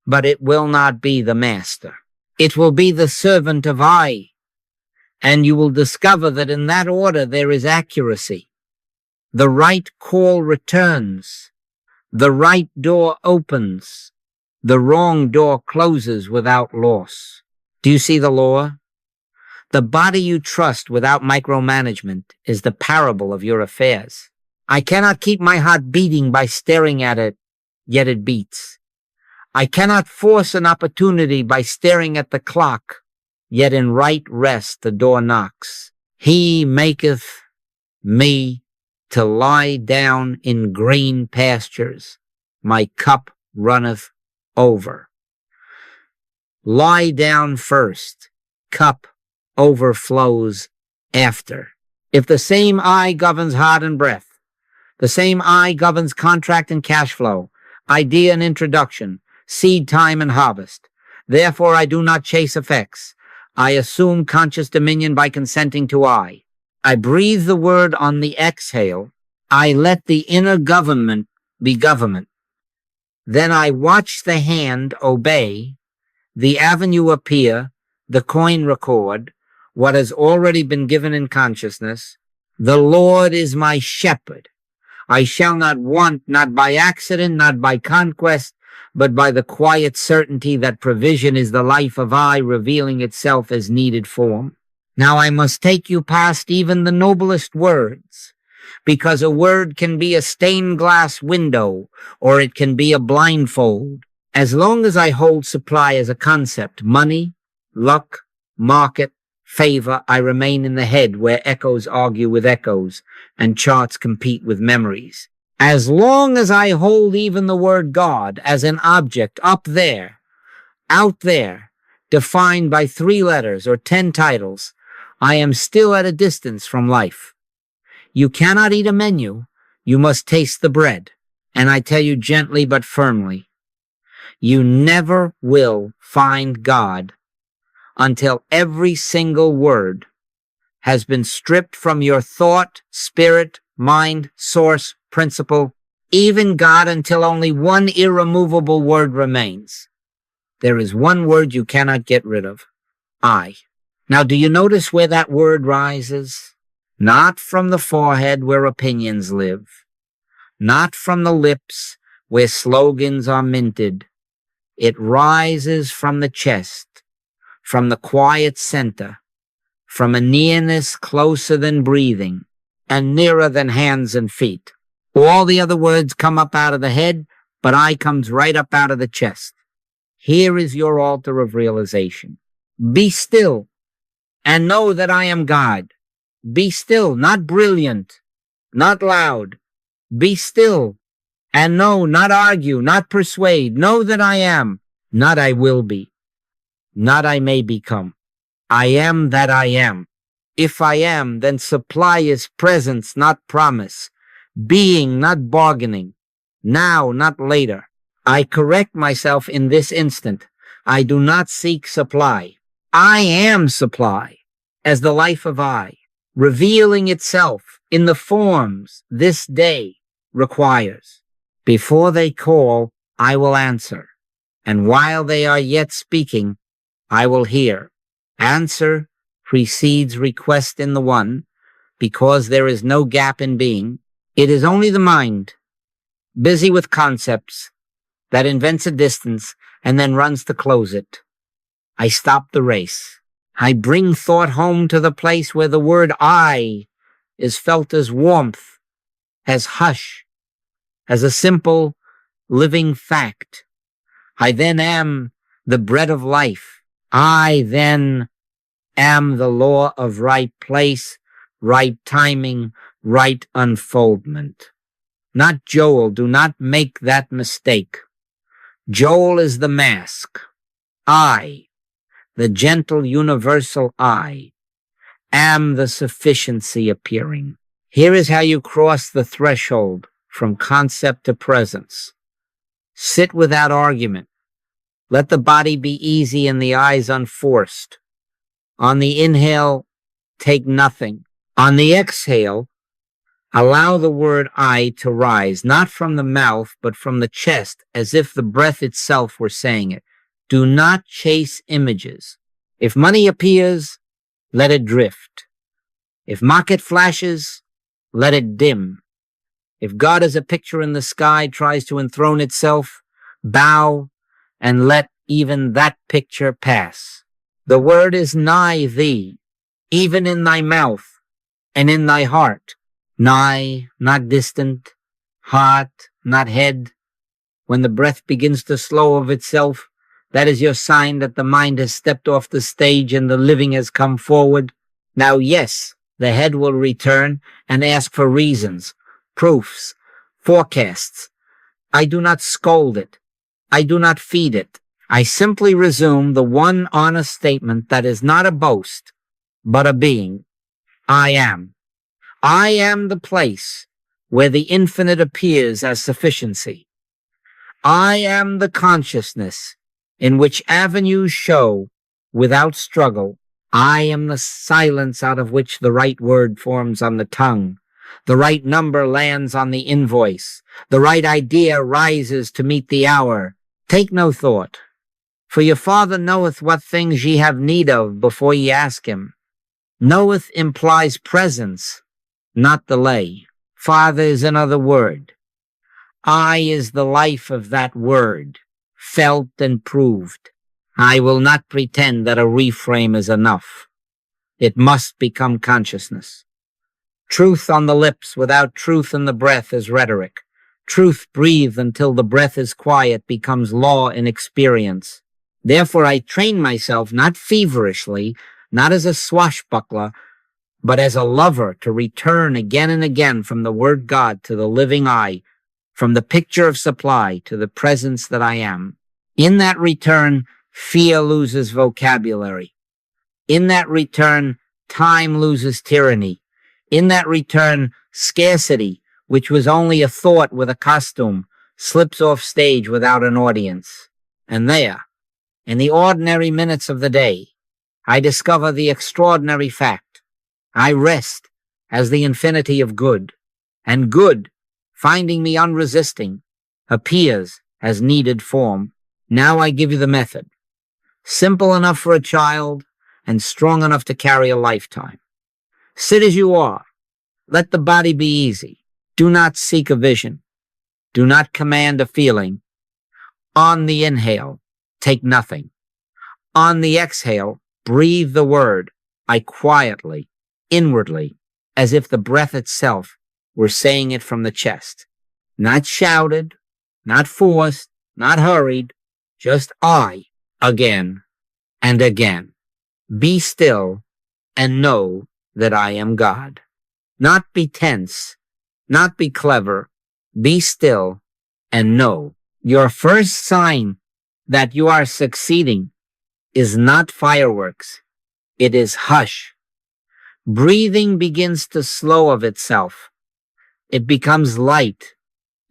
but it will not be the master. It will be the servant of I, and you will discover that in that order there is accuracy. The right call returns. The right door opens. The wrong door closes without loss. Do you see the law? The body you trust without micromanagement is the parable of your affairs. I cannot keep my heart beating by staring at it, yet it beats. I cannot force an opportunity by staring at the clock, yet in right rest the door knocks. He maketh me to lie down in green pastures. My cup runneth over. Lie down first. Cup overflows after. If the same I governs heart and breath, the same I governs contract and cash flow, idea and introduction, seed time and harvest. Therefore I do not chase effects. I assume conscious dominion by consenting to I. I breathe the word on the exhale. I let the inner government be government. Then I watch the hand obey, the avenue appear, the coin record, what has already been given in consciousness. The Lord is my shepherd. I shall not want, not by accident, not by conquest, but by the quiet certainty that provision is the life of I revealing itself as needed form. Now I must take you past even the noblest words, because a word can be a stained glass window, or it can be a blindfold. As long as I hold supply as a concept, money, luck, market, favor, I remain in the head where echoes argue with echoes and charts compete with memories. As long as I hold even the word God as an object up there, out there, defined by 3 letters or 10 titles, I am still at a distance from life. You cannot eat a menu. You must taste the bread. And I tell you gently but firmly, you never will find God until every single word has been stripped from your thought, spirit, mind, source, principle, even God, until only one irremovable word remains. There is one word you cannot get rid of, I. Now, do you notice where that word rises? Not from the forehead where opinions live, not from the lips where slogans are minted. It rises from the chest, from the quiet center, from a nearness closer than breathing and nearer than hands and feet. All the other words come up out of the head, but I comes right up out of the chest. Here is your altar of realization. Be still and know that I am God. Be still, not brilliant, not loud. Be still and know, not argue, not persuade. Know that I am, not I will be, not I may become. I am that I am. If I am, then supply is presence, not promise. Being, not bargaining. Now, not later. I correct myself in this instant. I do not seek supply. I am supply, as the life of I, revealing itself in the forms this day requires. Before they call, I will answer, and while they are yet speaking, I will hear. Answer precedes request in the one, because there is no gap in being. It is only the mind, busy with concepts, that invents a distance and then runs to close it. I stop the race. I bring thought home to the place where the word I is felt as warmth, as hush, as a simple living fact. I then am the bread of life. I then am the law of right place, right timing, right unfoldment. Not Joel. Do not make that mistake. Joel is the mask. I, the gentle universal I, am the sufficiency appearing. Here is how you cross the threshold from concept to presence. Sit without argument. Let the body be easy and the eyes unforced. On the inhale, take nothing. On the exhale, allow the word I to rise, not from the mouth, but from the chest, as if the breath itself were saying it. Do not chase images. If money appears, let it drift. If market flashes, let it dim. If God as a picture in the sky tries to enthrone itself, bow and let even that picture pass. The word is nigh thee, even in thy mouth and in thy heart. Nigh, not distant, heart, not head. When the breath begins to slow of itself, that is your sign that the mind has stepped off the stage and the living has come forward. Now, yes, the head will return and ask for reasons, proofs, forecasts. I do not scold it. I do not feed it. I simply resume the one honest statement that is not a boast, but a being. I am. I am the place where the infinite appears as sufficiency. I am the consciousness in which avenues show without struggle. I am the silence out of which the right word forms on the tongue. The right number lands on the invoice. The right idea rises to meet the hour. Take no thought, for your Father knoweth what things ye have need of before ye ask him. Knoweth implies presence, not delay. Father is another word. I is the life of that word, felt and proved. I will not pretend that a reframe is enough. It must become consciousness. Truth on the lips without truth in the breath is rhetoric. Truth breathed until the breath is quiet becomes law in experience. Therefore I train myself not feverishly, not as a swashbuckler, but as a lover to return again and again from the word God to the living I, from the picture of supply to the presence that I am. In that return, fear loses vocabulary. In that return, time loses tyranny. In that return, scarcity, which was only a thought with a costume, slips off stage without an audience. And there, in the ordinary minutes of the day, I discover the extraordinary fact. I rest as the infinity of good, and good, finding me unresisting, appears as needed form. Now I give you the method, simple enough for a child and strong enough to carry a lifetime. Sit as you are. Let the body be easy. Do not seek a vision. Do not command a feeling. On the inhale, take nothing. On the exhale, breathe the word, I quietly, inwardly, as if the breath itself were saying it from the chest. Not shouted, not forced, not hurried, just I, again and again. Be still and know that I am God. Not be tense, not be clever. Be still and know. Your first sign that you are succeeding is not fireworks. It is hush. Breathing begins to slow of itself. It becomes light,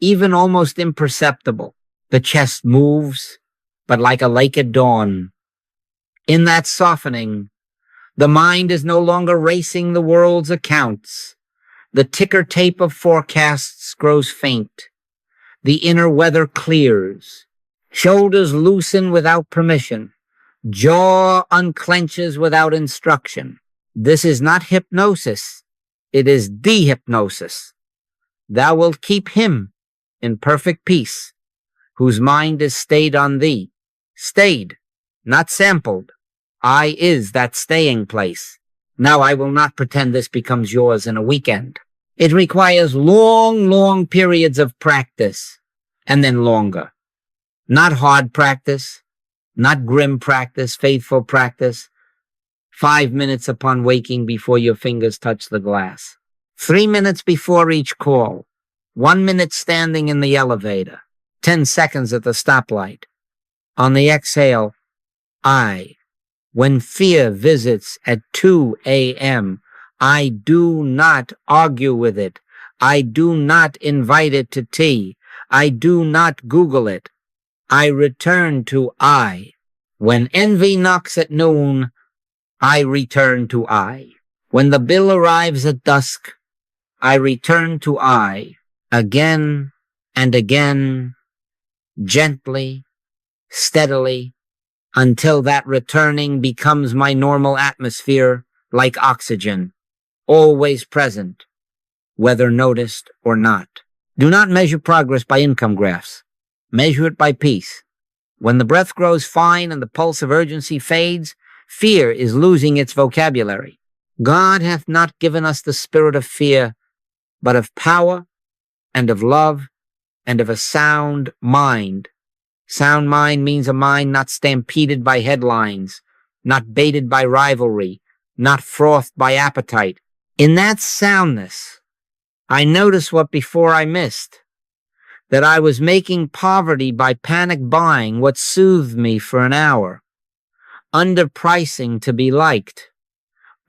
even almost imperceptible. The chest moves, but like a lake at dawn. In that softening, the mind is no longer racing the world's accounts. The ticker tape of forecasts grows faint. The inner weather clears. Shoulders loosen without permission. Jaw unclenches without instruction. This is not hypnosis. It is de-hypnosis. Thou wilt keep him in perfect peace, whose mind is stayed on thee. Stayed, not sampled. I is that staying place. Now I will not pretend this becomes yours in a weekend. It requires long, long periods of practice, and then longer. Not hard practice, not grim practice, faithful practice. 5 minutes upon waking before your fingers touch the glass. 3 minutes before each call. 1 minute standing in the elevator. 10 seconds at the stoplight. On the exhale, I. When fear visits at 2 a.m., I do not argue with it. I do not invite it to tea. I do not Google it. I return to I. When envy knocks at noon, I return to I. When the bill arrives at dusk, I return to I. Again and again, gently, steadily, until that returning becomes my normal atmosphere, like oxygen, always present, whether noticed or not. Do not measure progress by income graphs. Measure it by peace. When the breath grows fine and the pulse of urgency fades, fear is losing its vocabulary. God hath not given us the spirit of fear, but of power and of love and of a sound mind. Sound mind means a mind not stampeded by headlines, not baited by rivalry, not frothed by appetite. In that soundness, I noticed what before I missed, that I was making poverty by panic buying what soothed me for an hour, underpricing to be liked,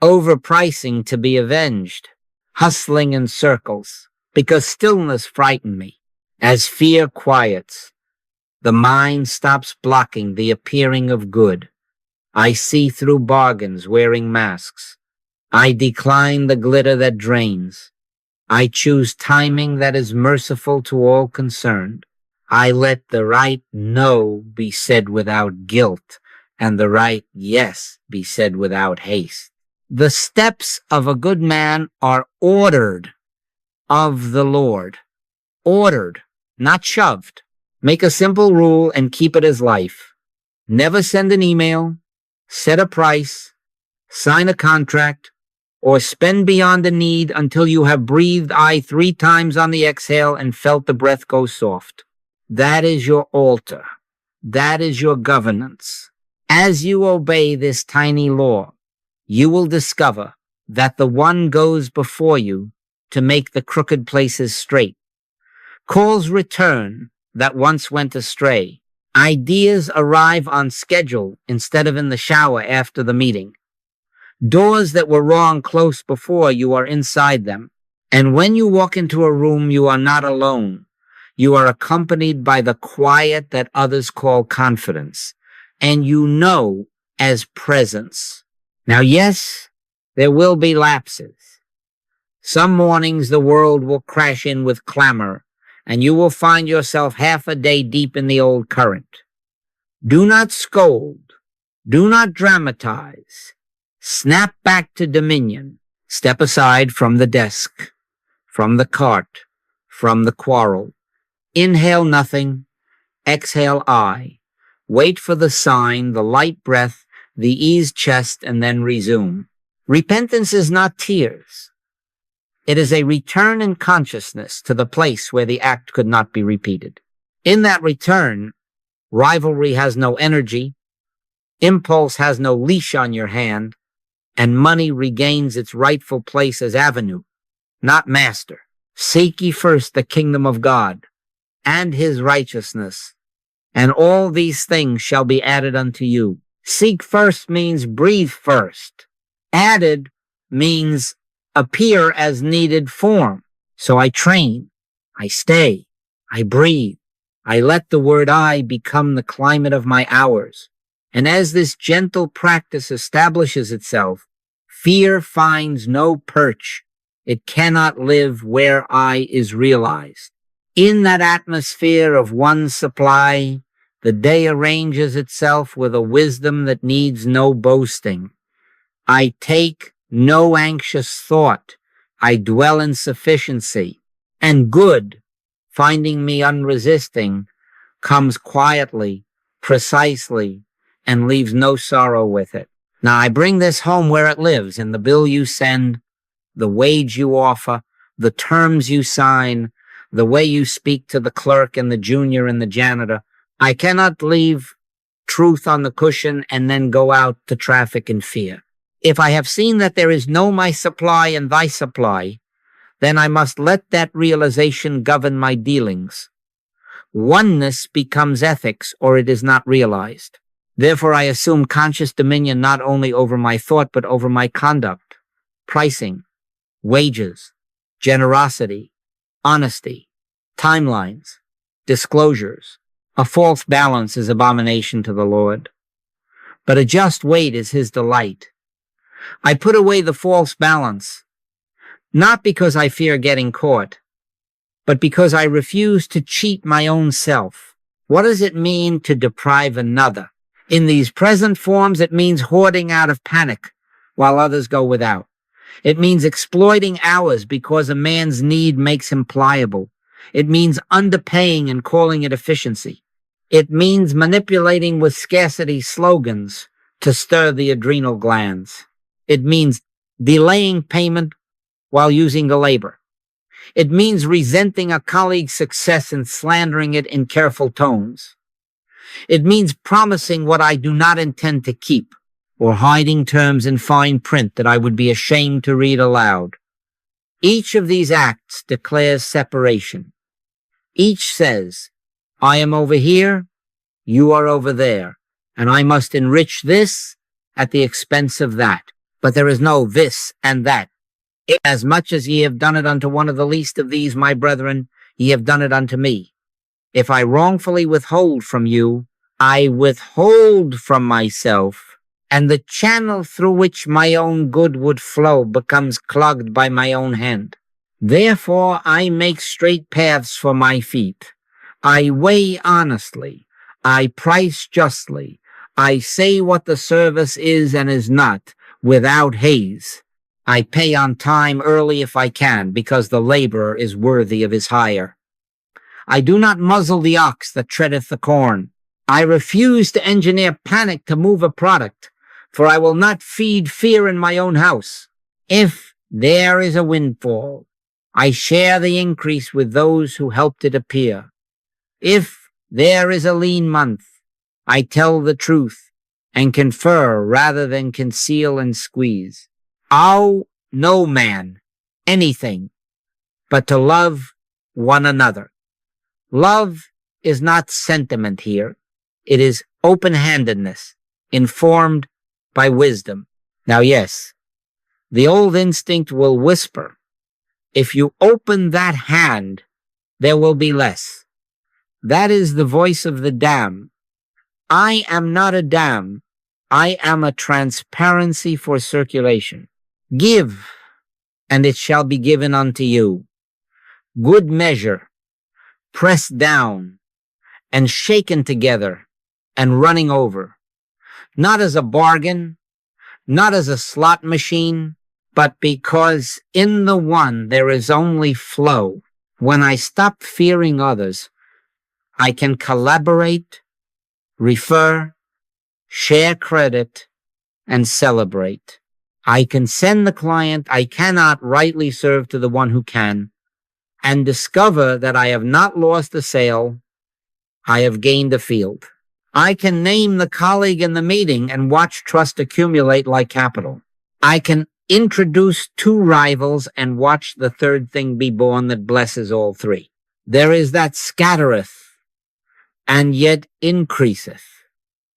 overpricing to be avenged, hustling in circles, because stillness frightened me. As fear quiets, the mind stops blocking the appearing of good. I see through bargains wearing masks. I decline the glitter that drains. I choose timing that is merciful to all concerned. I let the right no be said without guilt, and the right yes be said without haste. The steps of a good man are ordered of the Lord. Ordered, not shoved. Make a simple rule and keep it as life. Never send an email, set a price, sign a contract, or spend beyond the need until you have breathed I 3 times on the exhale and felt the breath go soft. That is your altar. That is your governance. As you obey this tiny law, you will discover that the one goes before you to make the crooked places straight. Calls return that once went astray. Ideas arrive on schedule instead of in the shower after the meeting. Doors that were wrong close before, you are inside them. And when you walk into a room, you are not alone. You are accompanied by the quiet that others call confidence, and you know as presence. Now, yes, there will be lapses. Some mornings the world will crash in with clamor, and you will find yourself half a day deep in the old current. Do not scold. Do not dramatize. Snap back to dominion. Step aside from the desk, from the cart, from the quarrel. Inhale nothing, exhale I. Wait for the sign, the light breath, the eased chest, and then resume. Repentance is not tears. It is a return in consciousness to the place where the act could not be repeated. In that return, rivalry has no energy, impulse has no leash on your hand, and money regains its rightful place as avenue, not master. Seek ye first the kingdom of God and his righteousness, and all these things shall be added unto you. Seek first means breathe first. Added means appear as needed form. So I train, I stay, I breathe. I let the word I become the climate of my hours. And as this gentle practice establishes itself, fear finds no perch. It cannot live where I is realized. In that atmosphere of one supply, the day arranges itself with a wisdom that needs no boasting. I take no anxious thought. I dwell in sufficiency. And good, finding me unresisting, comes quietly, precisely, and leaves no sorrow with it. Now I bring this home where it lives, in the bill you send, the wage you offer, the terms you sign, the way you speak to the clerk and the junior and the janitor. I cannot leave truth on the cushion and then go out to traffic in fear. If I have seen that there is no my supply and thy supply, then I must let that realization govern my dealings. Oneness becomes ethics, or it is not realized. Therefore, I assume conscious dominion not only over my thought, but over my conduct, pricing, wages, generosity, honesty, timelines, disclosures. A false balance is abomination to the Lord, but a just weight is his delight. I put away the false balance, not because I fear getting caught, but because I refuse to cheat my own self. What does it mean to deprive another? In these present forms, it means hoarding out of panic while others go without. It means exploiting hours because a man's need makes him pliable. It means underpaying and calling it efficiency. It means manipulating with scarcity slogans to stir the adrenal glands. It means delaying payment while using the labor. It means resenting a colleague's success and slandering it in careful tones. It means promising what I do not intend to keep, or hiding terms in fine print that I would be ashamed to read aloud. Each of these acts declares separation. Each says, I am over here, you are over there, and I must enrich this at the expense of that. But there is no this and that. As much as ye have done it unto one of the least of these, my brethren, ye have done it unto me. If I wrongfully withhold from you, I withhold from myself, and the channel through which my own good would flow becomes clogged by my own hand. Therefore I make straight paths for my feet. I weigh honestly. I price justly. I say what the service is and is not, without haze. I pay on time early if I can, because the laborer is worthy of his hire. I do not muzzle the ox that treadeth the corn. I refuse to engineer panic to move a product, for I will not feed fear in my own house. If there is a windfall, I share the increase with those who helped it appear. If there is a lean month, I tell the truth and confer rather than conceal and squeeze. Owe no man anything but to love one another. Love is not sentiment here. It is open-handedness, informed by wisdom. Now, yes, the old instinct will whisper, if you open that hand, there will be less. That is the voice of the dam. I am not a dam. I am a transparency for circulation. Give, and it shall be given unto you. Good measure, pressed down, and shaken together, and running over. Not as a bargain, not as a slot machine, but because in the one there is only flow. When I stop fearing others, I can collaborate, refer, share credit, and celebrate. I can send the client I cannot rightly serve to the one who can, and discover that I have not lost a sale, I have gained a field. I can name the colleague in the meeting and watch trust accumulate like capital. I can introduce two rivals and watch the third thing be born that blesses all three. There is that scattereth, and yet increaseth.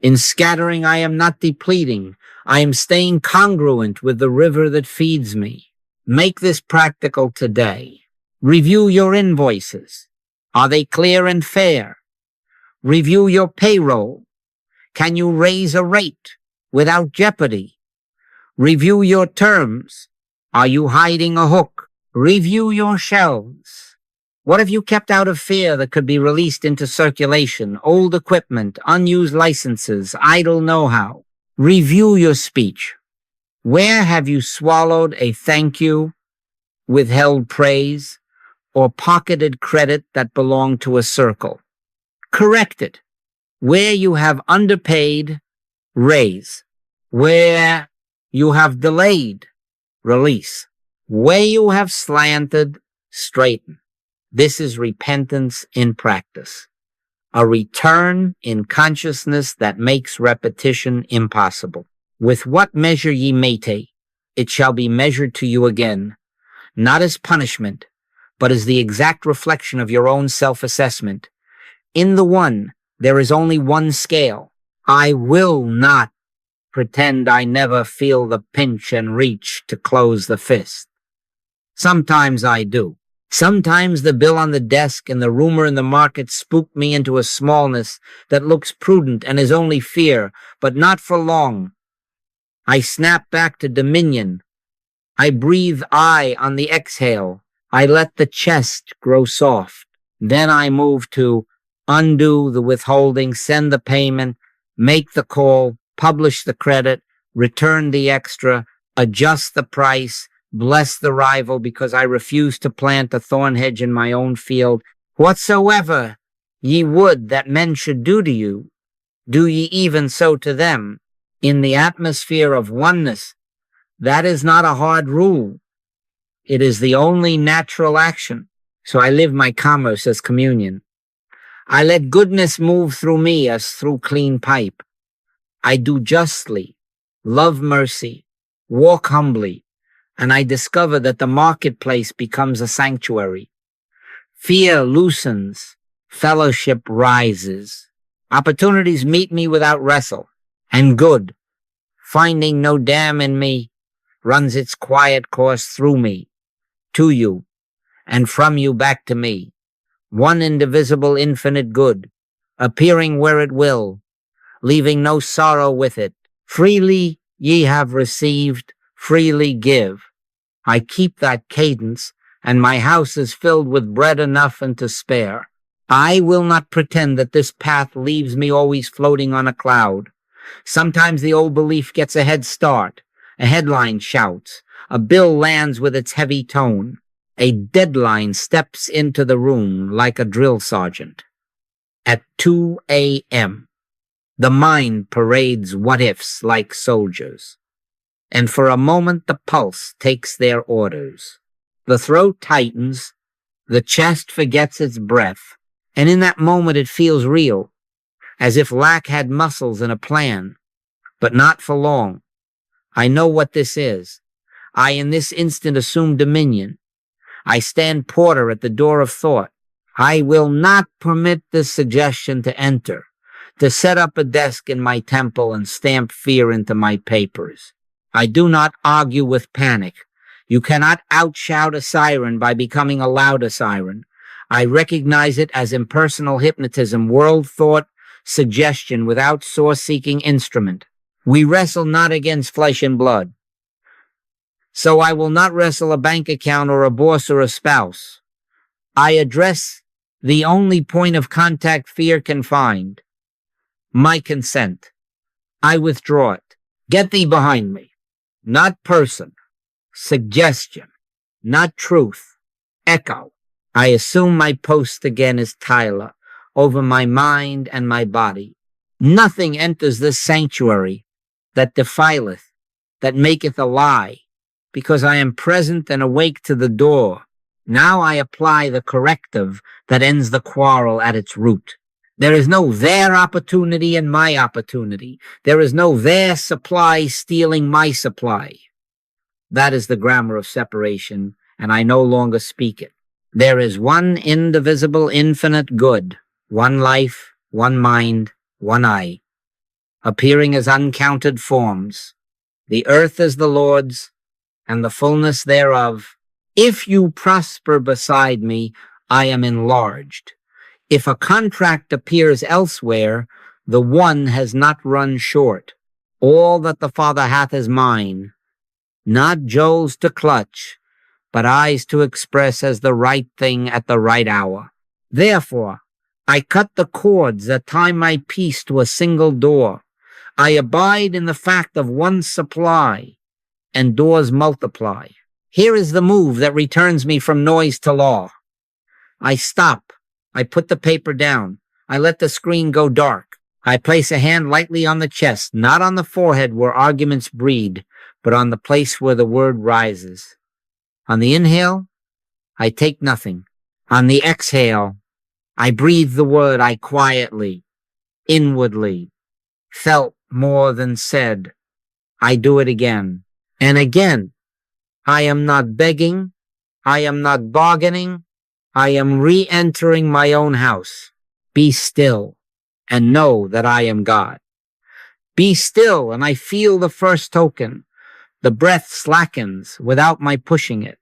In scattering, I am not depleting. I am staying congruent with the river that feeds me. Make this practical today. Review your invoices. Are they clear and fair? Review your payroll. Can you raise a rate without jeopardy? Review your terms. Are you hiding a hook? Review your shelves. What have you kept out of fear that could be released into circulation? Old equipment, unused licenses, idle know-how. Review your speech. Where have you swallowed a thank you, withheld praise, or pocketed credit that belonged to a circle? Correct it. Where you have underpaid, raise. Where you have delayed, release. Where you have slanted, straighten. This is repentance in practice. A return in consciousness that makes repetition impossible. With what measure ye mete, it shall be measured to you again, not as punishment, but as the exact reflection of your own self-assessment. In the one, there is only one scale. I will not pretend I never feel the pinch and reach to close the fist. Sometimes I do. Sometimes the bill on the desk and the rumor in the market spook me into a smallness that looks prudent and is only fear, but not for long. I snap back to dominion. I breathe I on the exhale. I let the chest grow soft. Then I move to undo the withholding, send the payment, make the call, publish the credit, return the extra, adjust the price, bless the rival because I refuse to plant a thorn hedge in my own field. Whatsoever ye would that men should do to you, do ye even so to them. In the atmosphere of oneness, that is not a hard rule. It is the only natural action. So I live my commerce as communion. I let goodness move through me as through clean pipe. I do justly, love mercy, walk humbly, and I discover that the marketplace becomes a sanctuary. Fear loosens, fellowship rises. Opportunities meet me without wrestle, and good, finding no dam in me, runs its quiet course through me, to you, and from you back to me. One indivisible infinite good, appearing where it will, leaving no sorrow with it. Freely ye have received, freely give. I keep that cadence, and my house is filled with bread enough and to spare. I will not pretend that this path leaves me always floating on a cloud. Sometimes the old belief gets a head start. A headline shouts. A bill lands with its heavy tone. A deadline steps into the room like a drill sergeant. At 2 a.m., the mind parades what-ifs like soldiers. And for a moment the pulse takes their orders. The throat tightens, the chest forgets its breath, and in that moment it feels real, as if lack had muscles and a plan, but not for long. I know what this is. I in this instant assume dominion. I stand porter at the door of thought. I will not permit this suggestion to enter, to set up a desk in my temple and stamp fear into my papers. I do not argue with panic. You cannot outshout a siren by becoming a louder siren. I recognize it as impersonal hypnotism, world thought, suggestion without source-seeking instrument. We wrestle not against flesh and blood. So I will not wrestle a bank account or a boss or a spouse. I address the only point of contact fear can find. My consent. I withdraw it. Get thee behind me. Not person. Suggestion. Not truth. Echo. I assume my post again as Tyler, over my mind and my body. Nothing enters this sanctuary that defileth, that maketh a lie, because I am present and awake to the door. Now I apply the corrective that ends the quarrel at its root. There is no their opportunity and my opportunity. There is no their supply stealing my supply. That is the grammar of separation, and I no longer speak it. There is one indivisible, infinite good, one life, one mind, one I, appearing as uncounted forms. The earth is the Lord's, and the fullness thereof. If you prosper beside me, I am enlarged. If a contract appears elsewhere, the one has not run short. All that the Father hath is mine, not Joel's to clutch, but eyes to express as the right thing at the right hour. Therefore, I cut the cords that tie my peace to a single door. I abide in the fact of one supply, and doors multiply. Here is the move that returns me from noise to law. I stop. I put the paper down. I let the screen go dark. I place a hand lightly on the chest, not on the forehead where arguments breed, but on the place where the word rises. On the inhale, I take nothing. On the exhale, I breathe the word I quietly, inwardly, felt more than said. I do it again and again. I am not begging. I am not bargaining. I am re-entering my own house. Be still and know that I am God. Be still, and I feel the first token. The breath slackens without my pushing it.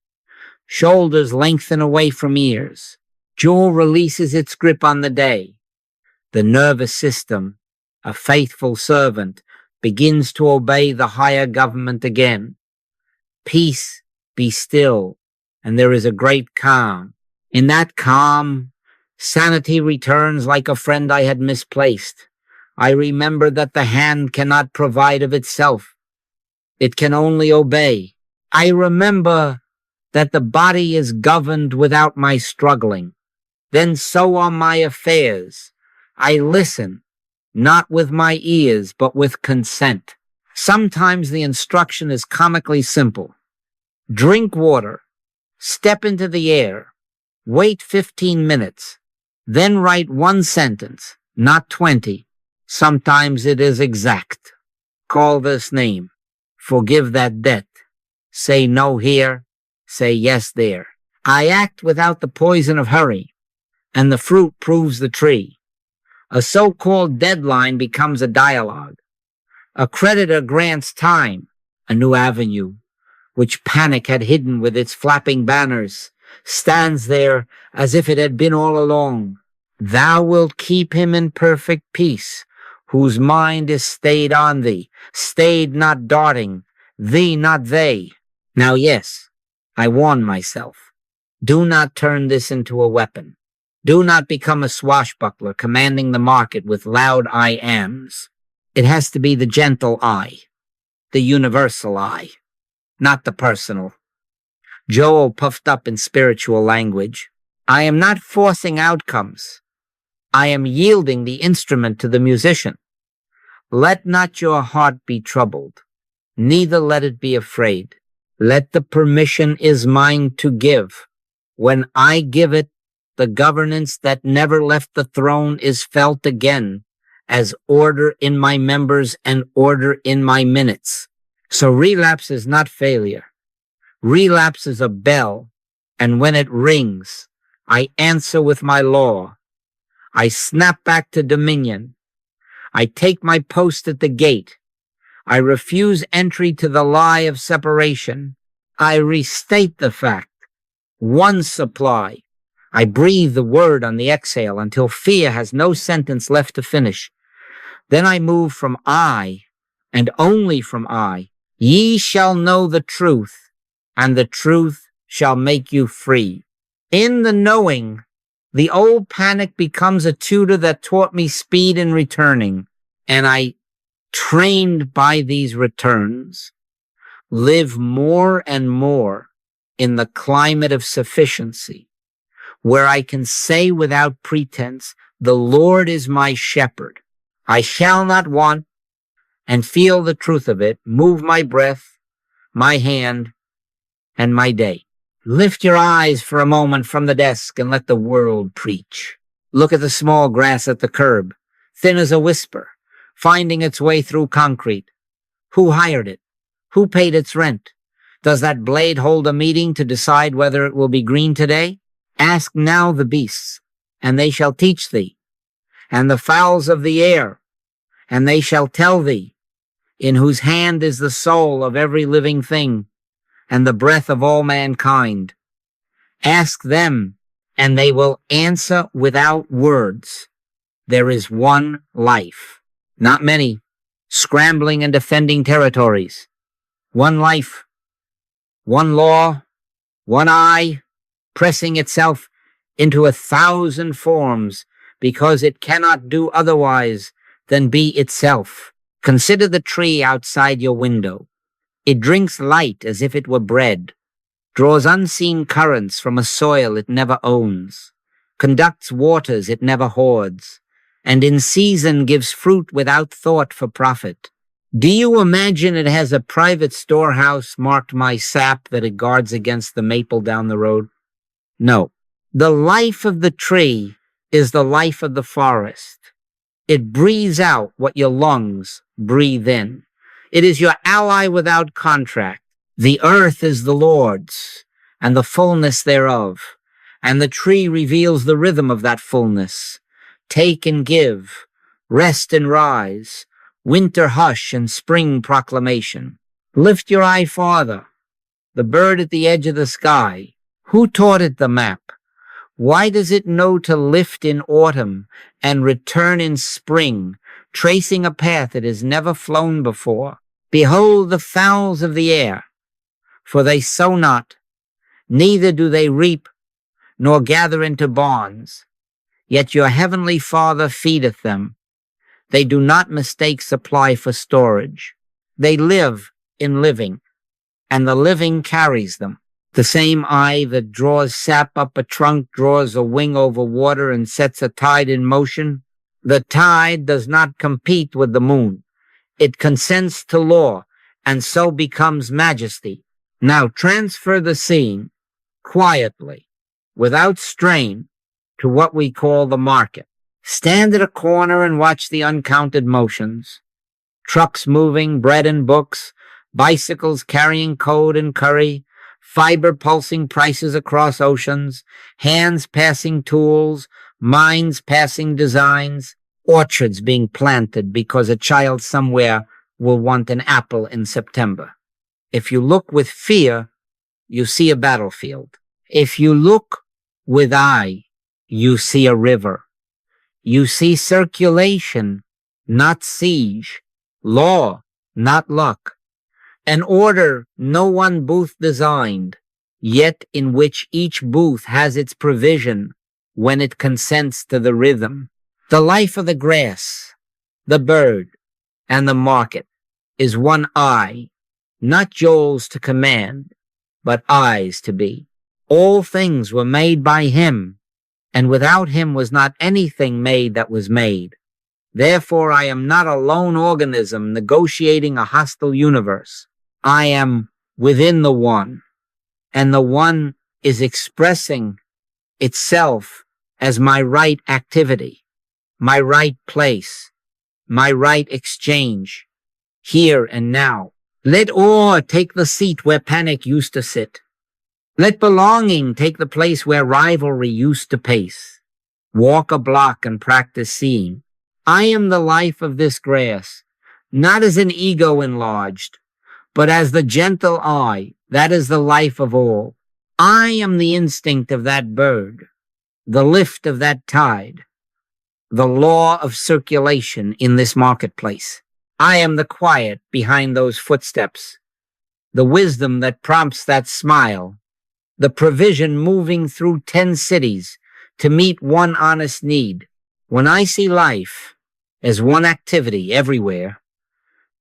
Shoulders lengthen away from ears. Jaw releases its grip on the day. The nervous system, a faithful servant, begins to obey the higher government again. Peace, be still, and there is a great calm. In that calm, sanity returns like a friend I had misplaced. I remember that the hand cannot provide of itself. It can only obey. I remember that the body is governed without my struggling. Then so are my affairs. I listen, not with my ears, but with consent. Sometimes the instruction is comically simple. Drink water, step into the air, wait 15 minutes, then write one sentence, not 20. Sometimes it is exact. Call this name. Forgive that debt. Say no here. Say yes there. I act without the poison of hurry, and the fruit proves the tree. A so-called deadline becomes a dialogue. A creditor grants time, a new avenue, which panic had hidden with its flapping banners, stands there as if it had been all along. Thou wilt keep him in perfect peace, whose mind is stayed on thee, stayed not darting, thee not they. Now yes, I warn myself, do not turn this into a weapon. Do not become a swashbuckler commanding the market with loud I ams. It has to be the gentle I, the universal I, not the personal. Joel puffed up in spiritual language. I am not forcing outcomes. I am yielding the instrument to the musician. Let not your heart be troubled, neither let it be afraid. Let the permission is mine to give. When I give it, the governance that never left the throne is felt again as order in my members and order in my minutes. So relapse is not failure. Relapse is a bell, and when it rings, I answer with my law. I snap back to dominion. I take my post at the gate. I refuse entry to the lie of separation. I restate the fact. One supply. I breathe the word on the exhale until fear has no sentence left to finish. Then I move from I, and only from I. Ye shall know the truth, and the truth shall make you free. In the knowing, the old panic becomes a tutor that taught me speed in returning, and I, trained by these returns, live more and more in the climate of sufficiency, where I can say without pretense, The Lord is my shepherd. I shall not want, and feel the truth of it, move my breath, my hand, and my day. Lift your eyes for a moment from the desk and let the world preach. Look at the small grass at the curb, thin as a whisper, finding its way through concrete. Who hired it? Who paid its rent? Does that blade hold a meeting to decide whether it will be green today? Ask now the beasts, and they shall teach thee, and the fowls of the air, and they shall tell thee, in whose hand is the soul of every living thing, and the breath of all mankind. Ask them, and they will answer without words. There is one life, not many, scrambling and defending territories. One life, one law, one eye, pressing itself into 1,000 forms because it cannot do otherwise than be itself. Consider the tree outside your window. It drinks light as if it were bread, draws unseen currents from a soil it never owns, conducts waters it never hoards, and in season gives fruit without thought for profit. Do you imagine it has a private storehouse marked my sap that it guards against the maple down the road? No. The life of the tree is the life of the forest. It breathes out what your lungs breathe in. It is your ally without contract. The earth is the Lord's, and the fullness thereof, and the tree reveals the rhythm of that fullness. Take and give, rest and rise, winter hush and spring proclamation. Lift your eye farther. The bird at the edge of the sky. Who taught it the map? Why does it know to lift in autumn and return in spring, tracing a path it has never flown before? Behold the fowls of the air, for they sow not, neither do they reap, nor gather into barns. Yet your heavenly Father feedeth them. They do not mistake supply for storage. They live in living, and the living carries them. The same eye that draws sap up a trunk draws a wing over water and sets a tide in motion. The tide does not compete with the moon. It consents to law, and so becomes majesty. Now transfer the scene, quietly, without strain, to what we call the market. Stand at a corner and watch the uncounted motions. Trucks moving, bread and books, bicycles carrying code and curry, fiber pulsing prices across oceans, hands passing tools, minds passing designs, orchards being planted because a child somewhere will want an apple in September. If you look with fear, you see a battlefield. If you look with eye, you see a river. You see circulation, not siege, law, not luck. An order no one booth designed, yet in which each booth has its provision when it consents to the rhythm. The life of the grass, the bird, and the market is one eye, not Joel's to command, but eyes to be. All things were made by him, and without him was not anything made that was made. Therefore I am not a lone organism negotiating a hostile universe. I am within the one, and the one is expressing itself as my right activity, my right place, my right exchange, here and now. Let awe take the seat where panic used to sit. Let belonging take the place where rivalry used to pace. Walk a block and practice seeing. I am the life of this grass, not as an ego enlarged, but as the gentle eye, that is the life of all. I am the instinct of that bird, the lift of that tide, the law of circulation in this marketplace. I am the quiet behind those footsteps, the wisdom that prompts that smile, the provision moving through 10 cities to meet one honest need. When I see life as one activity everywhere,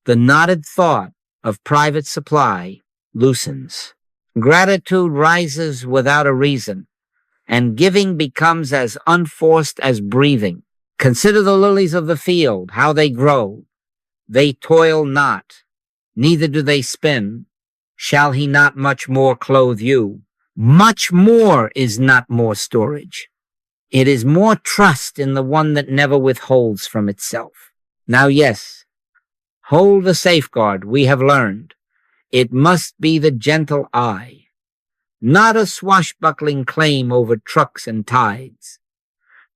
the knotted thought of private supply loosens. Gratitude rises without a reason, and giving becomes as unforced as breathing. Consider the lilies of the field, how they grow. They toil not, neither do they spin. Shall he not much more clothe you? Much more is not more storage. It is more trust in the one that never withholds from itself. Now, yes, hold the safeguard we have learned. It must be the gentle eye, not a swashbuckling claim over trucks and tides,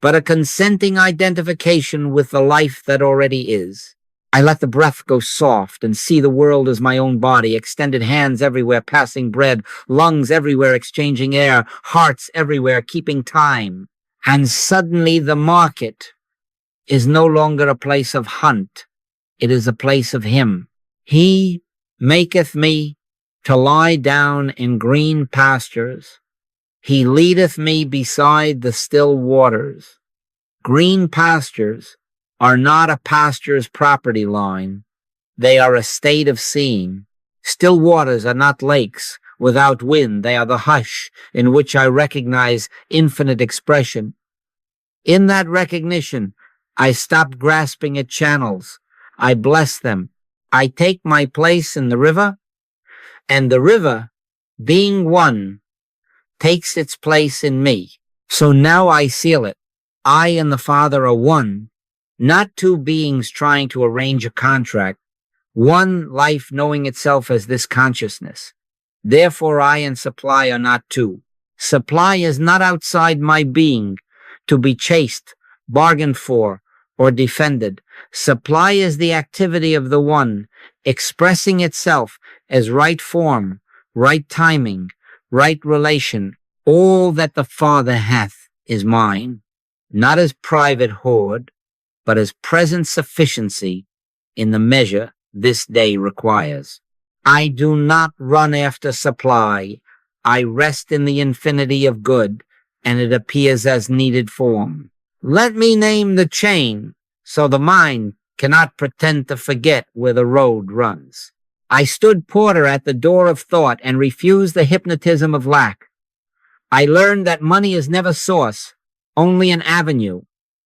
but a consenting identification with the life that already is. I let the breath go soft and see the world as my own body, extended hands everywhere passing bread, lungs everywhere exchanging air, hearts everywhere keeping time. And suddenly the market is no longer a place of hunt. It is a place of him. He maketh me to lie down in green pastures. He leadeth me beside the still waters. Green pastures are not a pasture's property line. They are a state of seeing. Still waters are not lakes without wind. They are the hush in which I recognize infinite expression. In that recognition, I stop grasping at channels. I bless them. I take my place in the river, and the river, being one, takes its place in me. So now I seal it. I and the Father are one, not two beings trying to arrange a contract, one life knowing itself as this consciousness. Therefore, I and supply are not two. Supply is not outside my being to be chased, bargained for, or defended. Supply is the activity of the one, expressing itself as right form, right timing, right relation. All that the Father hath is mine, not as private hoard, but as present sufficiency in the measure this day requires. I do not run after supply. I rest in the infinity of good, and it appears as needed form. Let me name the chain, so the mind cannot pretend to forget where the road runs. I stood porter at the door of thought and refused the hypnotism of lack. I learned that money is never source, only an avenue,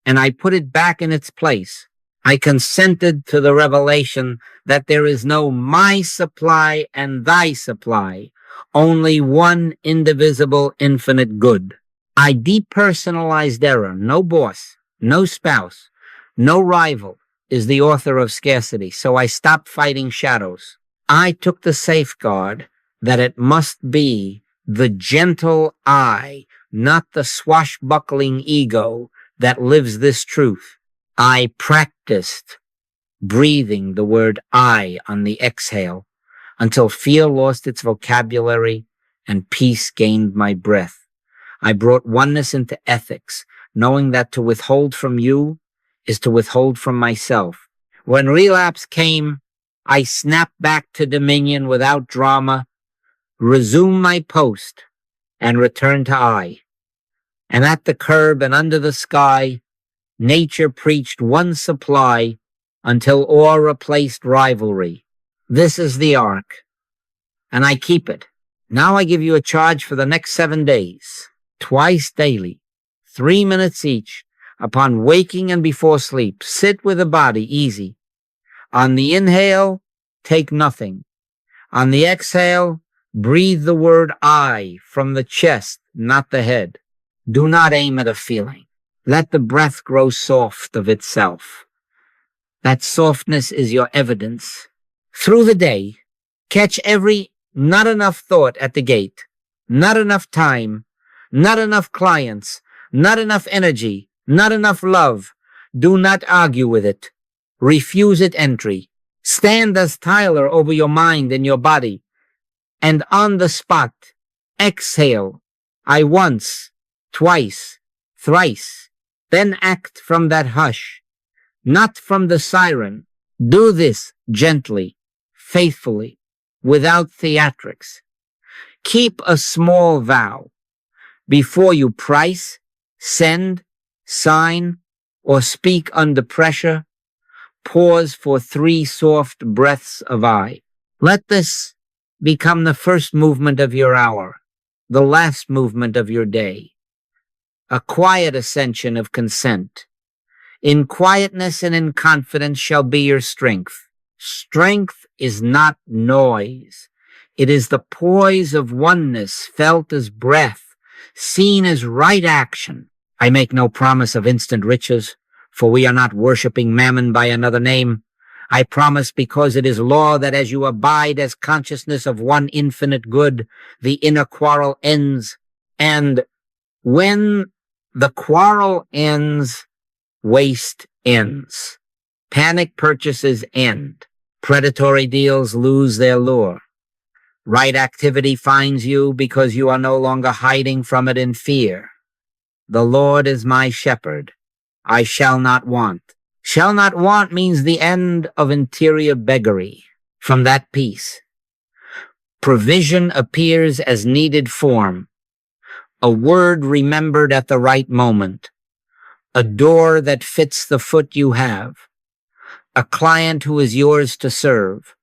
and I put it back in its place. I consented to the revelation that there is no my supply and thy supply, only one indivisible infinite good. I depersonalized error. No boss, no spouse, no rival is the author of scarcity, so I stopped fighting shadows. I took the safeguard that it must be the gentle I, not the swashbuckling ego, that lives this truth. I practiced breathing the word I on the exhale until fear lost its vocabulary and peace gained my breath. I brought oneness into ethics, knowing that to withhold from you is to withhold from myself. When relapse came, I snapped back to dominion without drama, resumed my post, and returned to I. And at the curb and under the sky, nature preached one supply until awe replaced rivalry. This is the ark, and I keep it. Now I give you a charge for the next 7 days, twice daily, 3 minutes each, upon waking and before sleep. Sit with the body easy. On the inhale, take nothing. On the exhale, breathe the word I from the chest, not the head. Do not aim at a feeling. Let the breath grow soft of itself. That softness is your evidence. Through the day, catch every not enough thought at the gate, not enough time, not enough clients, not enough energy, not enough love. Do not argue with it. Refuse it entry. Stand as Tyler over your mind and your body. And on the spot, exhale. I once, twice, thrice. Then act from that hush, not from the siren. Do this gently, faithfully, without theatrics. Keep a small vow. Before you price, send, sign, or speak under pressure, pause for 3 soft breaths of I. Let this become the first movement of your hour, the last movement of your day. A quiet ascension of consent. In quietness and in confidence shall be your strength. Strength is not noise. It is the poise of oneness felt as breath, seen as right action. I make no promise of instant riches, for we are not worshiping mammon by another name. I promise because it is law that as you abide as consciousness of one infinite good, the inner quarrel ends. And when the quarrel ends, waste ends. Panic purchases end. Predatory deals lose their lure. Right activity finds you because you are no longer hiding from it in fear. The Lord is my shepherd. I shall not want. Shall not want means the end of interior beggary. From that peace, provision appears as needed form, a word remembered at the right moment, a door that fits the foot you have, a client who is yours to serve,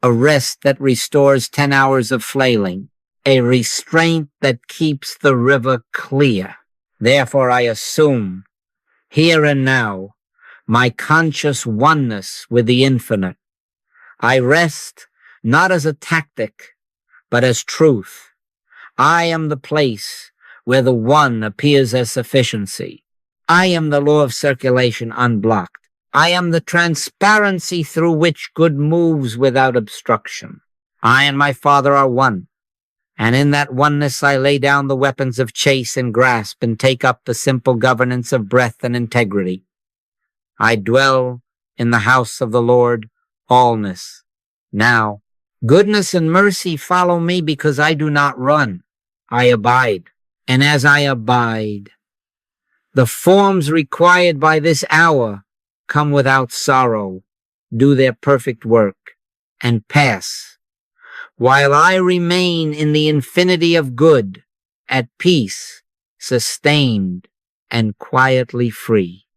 a rest that restores 10 hours of flailing, a restraint that keeps the river clear. Therefore I assume, here and now, my conscious oneness with the infinite. I rest not as a tactic, but as truth. I am the place where the one appears as sufficiency. I am the law of circulation unblocked. I am the transparency through which good moves without obstruction. I and my Father are one, and in that oneness I lay down the weapons of chase and grasp and take up the simple governance of breath and integrity. I dwell in the house of the Lord, allness. Now, goodness and mercy follow me because I do not run. I abide. And as I abide, the forms required by this hour come without sorrow, do their perfect work, and pass, while I remain in the infinity of good, at peace, sustained, and quietly free.